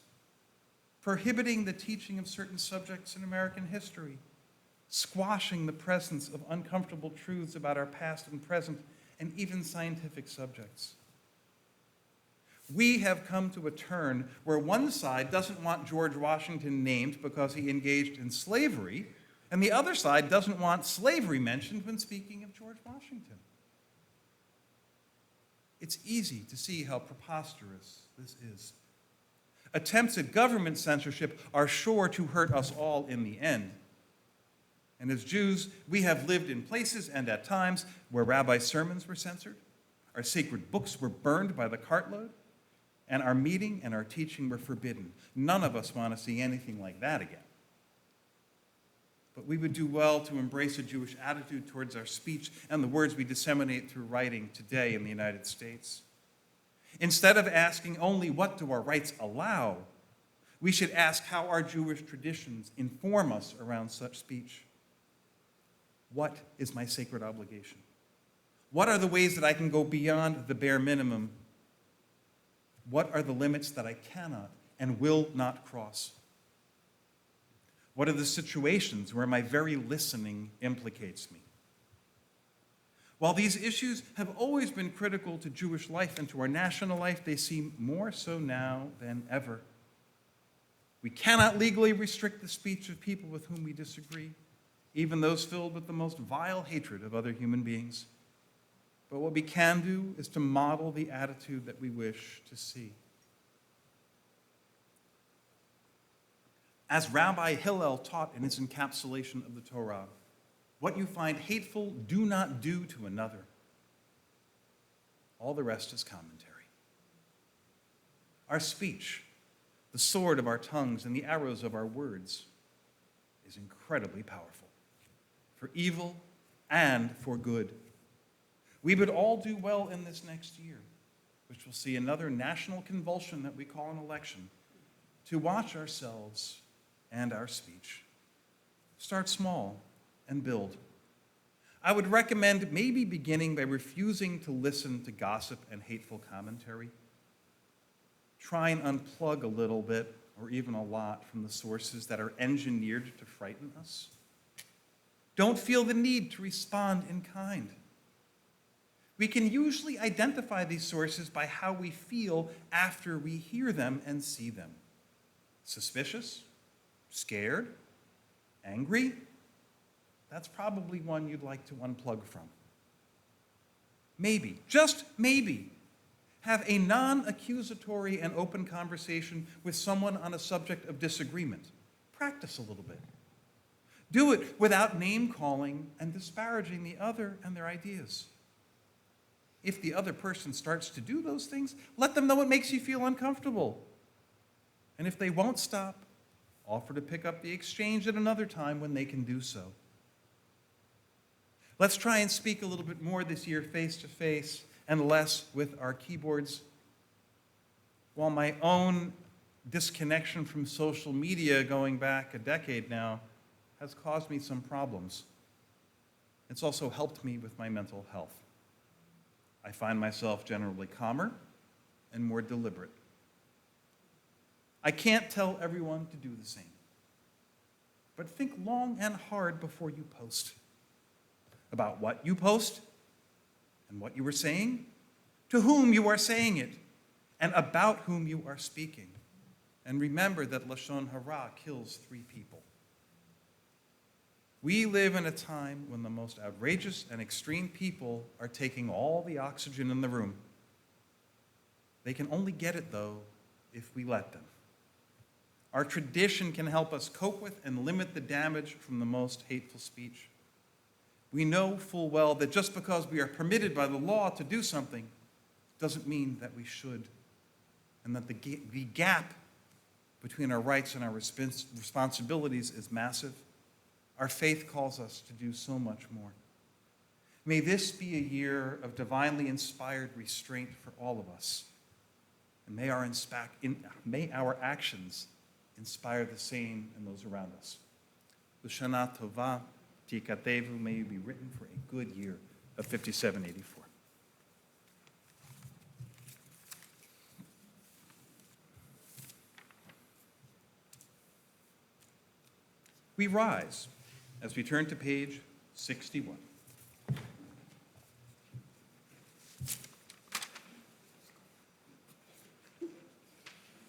prohibiting the teaching of certain subjects in American history, squashing the presence of uncomfortable truths about our past and present, and even scientific subjects. We have come to a turn where one side doesn't want George Washington named because he engaged in slavery, and the other side doesn't want slavery mentioned when speaking of George Washington. It's easy to see how preposterous this is. Attempts at government censorship are sure to hurt us all in the end. And as Jews, we have lived in places and at times where rabbi sermons were censored, our sacred books were burned by the cartload, and our meeting and our teaching were forbidden. None of us want to see anything like that again. But we would do well to embrace a Jewish attitude towards our speech and the words we disseminate through writing today in the United States. Instead of asking only what do our rights allow, we should ask how our Jewish traditions inform us around such speech. What is my sacred obligation? What are the ways that I can go beyond the bare minimum? What are the limits that I cannot and will not cross? What are the situations where my very listening implicates me? While these issues have always been critical to Jewish life and to our national life, they seem more so now than ever. We cannot legally restrict the speech of people with whom we disagree, even those filled with the most vile hatred of other human beings. But what we can do is to model the attitude that we wish to see. As Rabbi Hillel taught in his encapsulation of the Torah, what you find hateful, do not do to another. All the rest is commentary. Our speech, the sword of our tongues and the arrows of our words, is incredibly powerful, for evil and for good. We would all do well in this next year, which will see another national convulsion that we call an election, to watch ourselves and our speech. Start small and build. I would recommend maybe beginning by refusing to listen to gossip and hateful commentary. Try and unplug a little bit, or even a lot, from the sources that are engineered to frighten us. Don't feel the need to respond in kind. We can usually identify these sources by how we feel after we hear them and see them. Suspicious? Scared? Angry? That's probably one you'd like to unplug from. Maybe, just maybe, have a non-accusatory and open conversation with someone on a subject of disagreement. Practice a little bit. Do it without name-calling and disparaging the other and their ideas. If the other person starts to do those things, let them know it makes you feel uncomfortable. And if they won't stop, offer to pick up the exchange at another time when they can do so. Let's try and speak a little bit more this year face-to-face and less with our keyboards. While my own disconnection from social media going back a decade now has caused me some problems, it's also helped me with my mental health. I find myself generally calmer and more deliberate. I can't tell everyone to do the same, but think long and hard before you post about what you post and what you are saying, to whom you are saying it, and about whom you are speaking. And remember that Lashon Hara kills 3 people. We live in a time when the most outrageous and extreme people are taking all the oxygen in the room. They can only get it, though, if we let them. Our tradition can help us cope with and limit the damage from the most hateful speech. We know full well that just because we are permitted by the law to do something doesn't mean that we should, and that the gap between our rights and our responsibilities is massive. Our faith calls us to do so much more. May this be a year of divinely inspired restraint for all of us, and may our actions inspire the same in those around us. L'Shana Tova, Tikatevu, may you be written for a good year of 5784. We rise as we turn to page 61.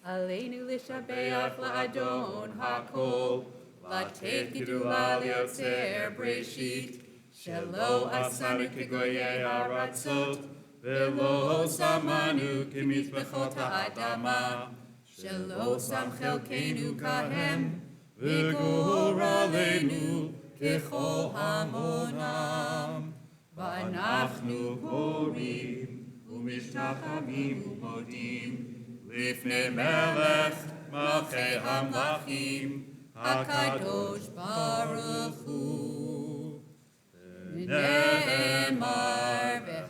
Aleinu lishabeach la'adon hakol, lateit gedula liotzer breshit, shelo asanu kegoyei haratzot, velo samanu kemizbechot ha'adama, shelo sam chelkeinu kahem, v'gor aleinu ככל המונם, ואנחנו קוראים ומשתחווים ומודים לפני מלך מלכי המלכים, הקדוש ברוך הוא. נאמר,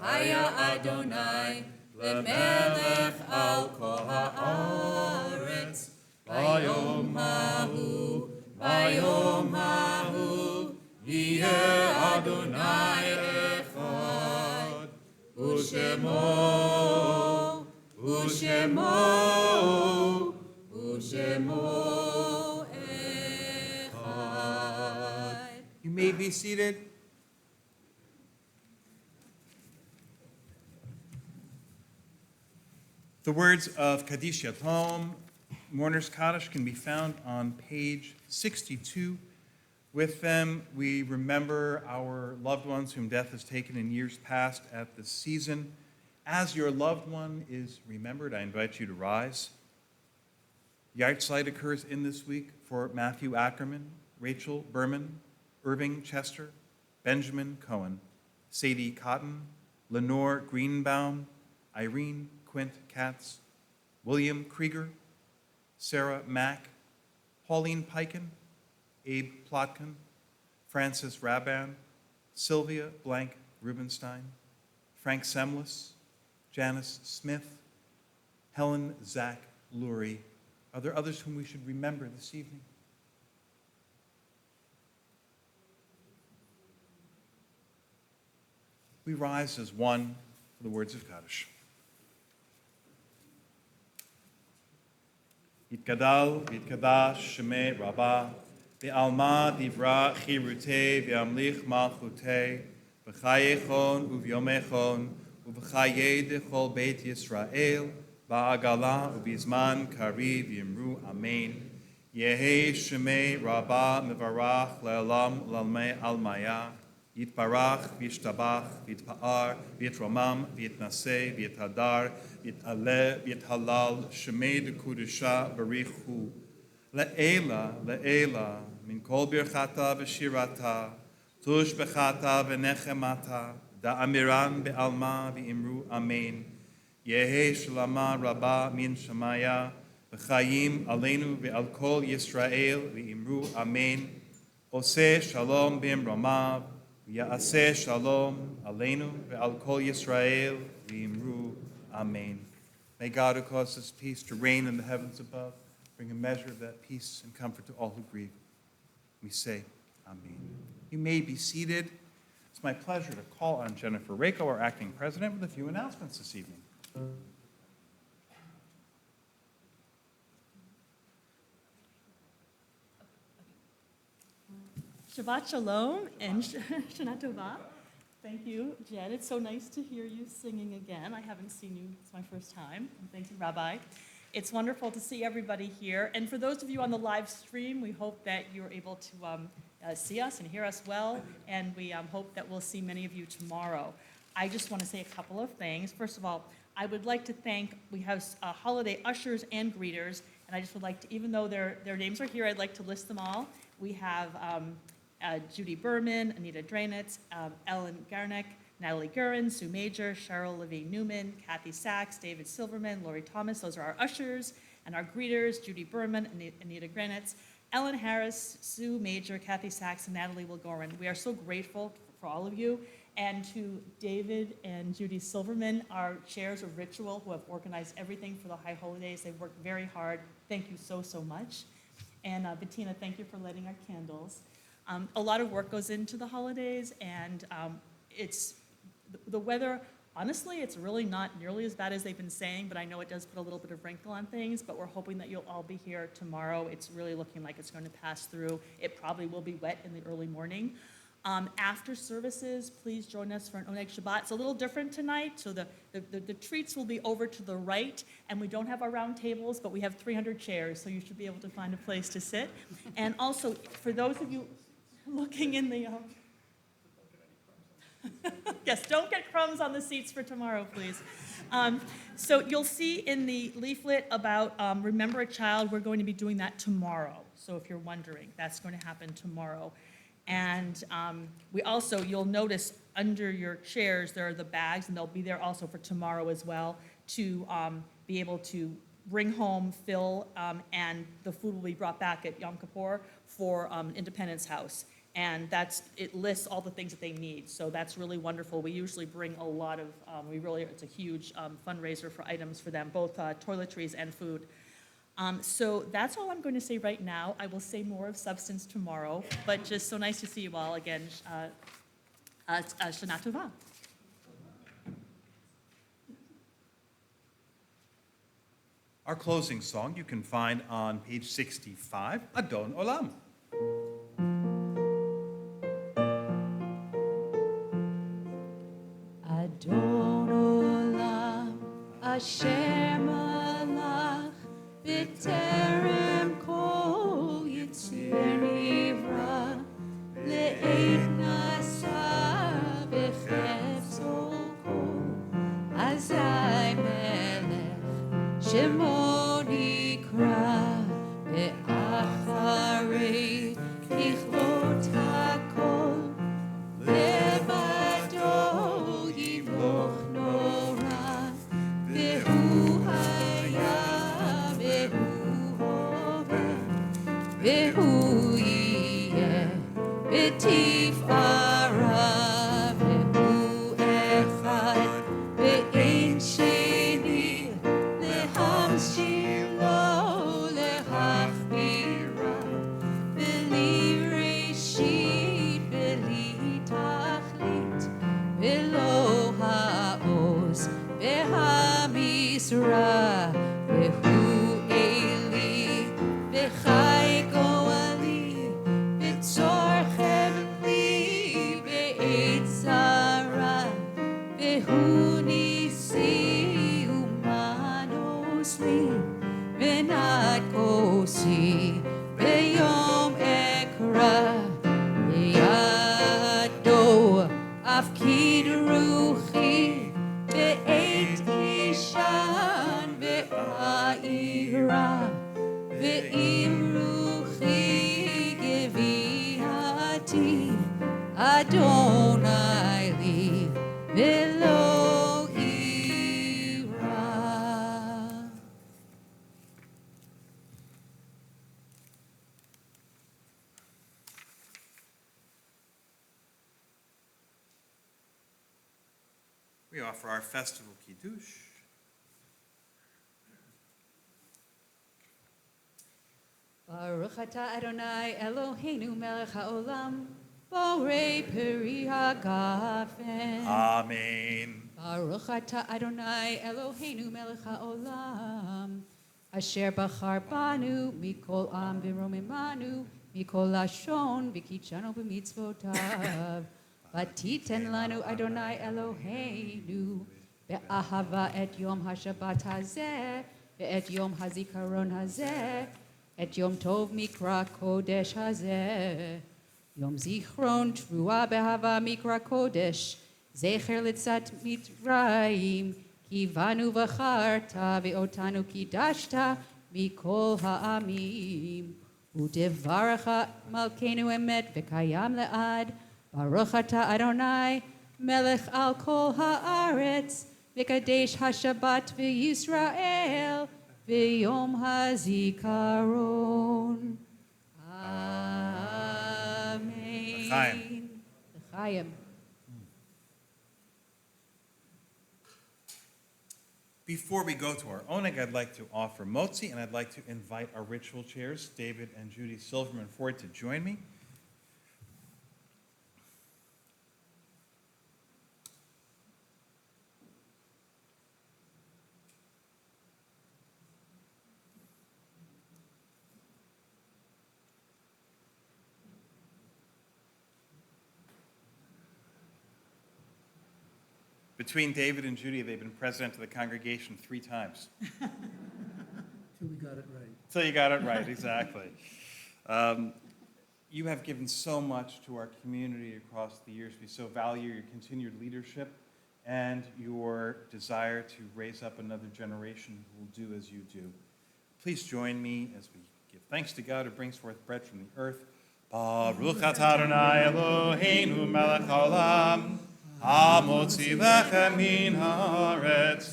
והיה אדוני למלך על כל הארץ, ביום ההוא, ביום ההוא, יהיה אדוני אחד, ושמו, ושמו, ושמו אחד. You may be seated. The words of Kaddish Yatom, Mourner's Kaddish, can be found on page 62. With them, we remember our loved ones whom death has taken in years past at this season. As your loved one is remembered, I invite you to rise. Yahrzeit occurs in this week for Matthew Ackerman, Rachel Berman, Irving Chester, Benjamin Cohen, Sadie Cotton, Lenore Greenbaum, Irene Quint Katz, William Krieger, Sarah Mack, Pauline Piken, Abe Plotkin, Francis Raban, Sylvia Blank Rubenstein, Frank Semlis, Janice Smith, Helen Zach Lurie. Are there others whom we should remember this evening? We rise as one for the words of Kaddish. Yitgadal, Yitkadash, Shemei Rabbah, Be'alma Divra Chirute, Ve'amlich Malchute, B'chayechon Uvyomechon, U'b'chaye Dechol Beit Yisrael, Ba'agala U'bizman Kariv Yimru Amen. Yehi Shemei Rabbah Mevarach Le'olam Lalmei Almaya, Yitbarach, V'yishtabach, V'yitpa'ar, V'yitromam, V'yitnaseh, V'yithadar, V'yit'aleh, V'yithalal, Shemei D'Kudusha, Barichu, Le'ela, Le'ela, Min Kol Birchata V'shirata, Tush Bechata V'nechemata, Da'amiran Be'alma V'imru Amen, Yehe Shalama Rabba Min Shemaya, V'chayim Aleinu V'al Kol Yisrael V'imru Amen, Oseh Shalom B'im Ramav, Ya'aseh Shalom Aleinu Ve'al Kol Yisrael V'imru Amen. May God, who causes peace to reign in the heavens above, bring a measure of that peace and comfort to all who grieve. We say, Amen. You may be seated. It's my pleasure to call on Jennifer Rako, our acting president, with a few announcements this evening. Shabbat Shalom and Shana Tova. Thank you, Jen. It's so nice to hear you singing again. I haven't seen you, it's my first time. And thank you, Rabbi. It's wonderful to see everybody here. And for those of you on the live stream, we hope that you're able to see us and hear us well. And we hope that we'll see many of you tomorrow. I just want to say a couple of things. First of all, I would like to thank, we have holiday ushers and greeters. And I just would like to, even though their names are here, I'd like to list them all. We have Judy Berman, Anita Drainitz, Ellen Garnick, Natalie Gurin, Sue Major, Cheryl Levine Newman, Kathy Sachs, David Silverman, Lori Thomas. Those are our ushers. And our greeters, Judy Berman, Anita Granitz, Ellen Harris, Sue Major, Kathy Sachs, and Natalie Wilgorin. We are so grateful for all of you. And to David and Judy Silverman, our chairs of Ritual, who have organized everything for the High Holidays. They've worked very hard. Thank you so, so much. And Bettina, thank you for lighting our candles. A lot of work goes into the holidays, and it's the weather. Honestly, it's really not nearly as bad as they've been saying, but I know it does put a little bit of wrinkle on things, but we're hoping that you'll all be here tomorrow. It's really looking like it's going to pass through. It probably will be wet in the early morning. After services, please join us for an Oneg Shabbat. It's a little different tonight, so the treats will be over to the right, and we don't have our round tables, but we have 300 chairs, so you should be able to find a place to sit. And also, for those of you looking in the... Yes, don't get crumbs on the seats for tomorrow, please. So you'll see in the leaflet about Remember a Child, we're going to be doing that tomorrow. So if you're wondering, that's going to happen tomorrow. And we also, you'll notice under your chairs, there are the bags, and they'll be there also for tomorrow as well, to be able to bring home, fill, and the food will be brought back at Yom Kippur for Independence House. And it lists all the things that they need, so that's really wonderful. We usually bring a lot of, it's a huge fundraiser for items for them, both toiletries and food. So that's all I'm going to say right now. I will say more of substance tomorrow, but just so nice to see you all again. Shana Tova. Our closing song you can find on page 65, Adon Olam. Adon Olam, Asher Malach, B'terem Kol Yitzir Nivra, Le'ed Nasa B'chefzo Kol, Azai Melech, Shemo Nikra, Be'acharei Kichlot HaKol, Levado Yimloch Nora, Vehu Haya, Vehu Hove, Vehu Yeh, B'tifara, Vehu Echad, Ve'en Sheni, Lehamshir Lo, Lehachbira, Beli Reshit, Beli Tachlit, Velo Ha'oz, Ve'hamisra, Vehu Eli, Ve'chai Goali, Ve'tzor Chevli, Ve'etzara, Vehu Nisi, Umanos Li, Venat Kosi, Beyom Ekra, Yado, Afkid Ruchi, Be'et Ishan, Be'aira, Ve'im Ruchi, Geviati, Adonai Li, Velo Ira. We offer our festival Kiddush. Baruch atah Adonai Eloheinu melech haolam, borei peri hagafen. Amen. Baruch atah Adonai Eloheinu melech haolam, asher bachar banu mikol am v'romemanu, mikol lashon v'kichanu b'mitzvotav. Vatiten lanu Adonai Eloheinu, be'ahava et yom hashabat hazeh, ve'et yom hazikaron hazeh, et yom tov mikra kodesh hazeh. Yom zichron trua behava mikra kodesh, zecher litzat mitzrayim, kivanu v'charta ve'otanu kidashta mikol ha'amim. Udevaracha malkeinu emet v'kayam le'ad, Baruch atah Adonai, melech al kol haaretz, v'kadesh hashabat v'Yisrael, v'yom hazikaron. Amen. L'chaim. L'chaim. Before we go to our oneg, I'd like to offer motzi, and I'd like to invite our ritual chairs, David and Judy Silverman Ford, to join me. Between David and Judy, they've been president of the congregation 3 times. Till we got it right. So you got it right, exactly. You have given so much to our community across the years. We so value your continued leadership and your desire to raise up another generation who will do as you do. Please join me as we give thanks to God who brings forth bread from the earth, Baruch atah Adonai Eloheinu melech haolam, hamotzi lechem min haaretz.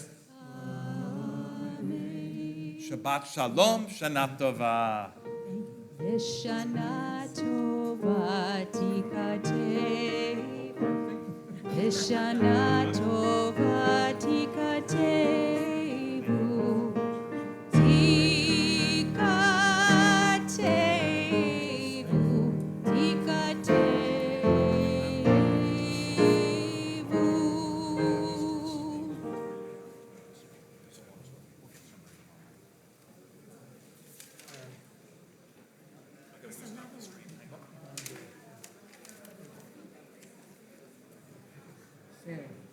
Shabbat shalom, shana tova. V'shana tova tikatevu. V'shana tova tikatevu. Tikatevu. Tikatevu. Sam.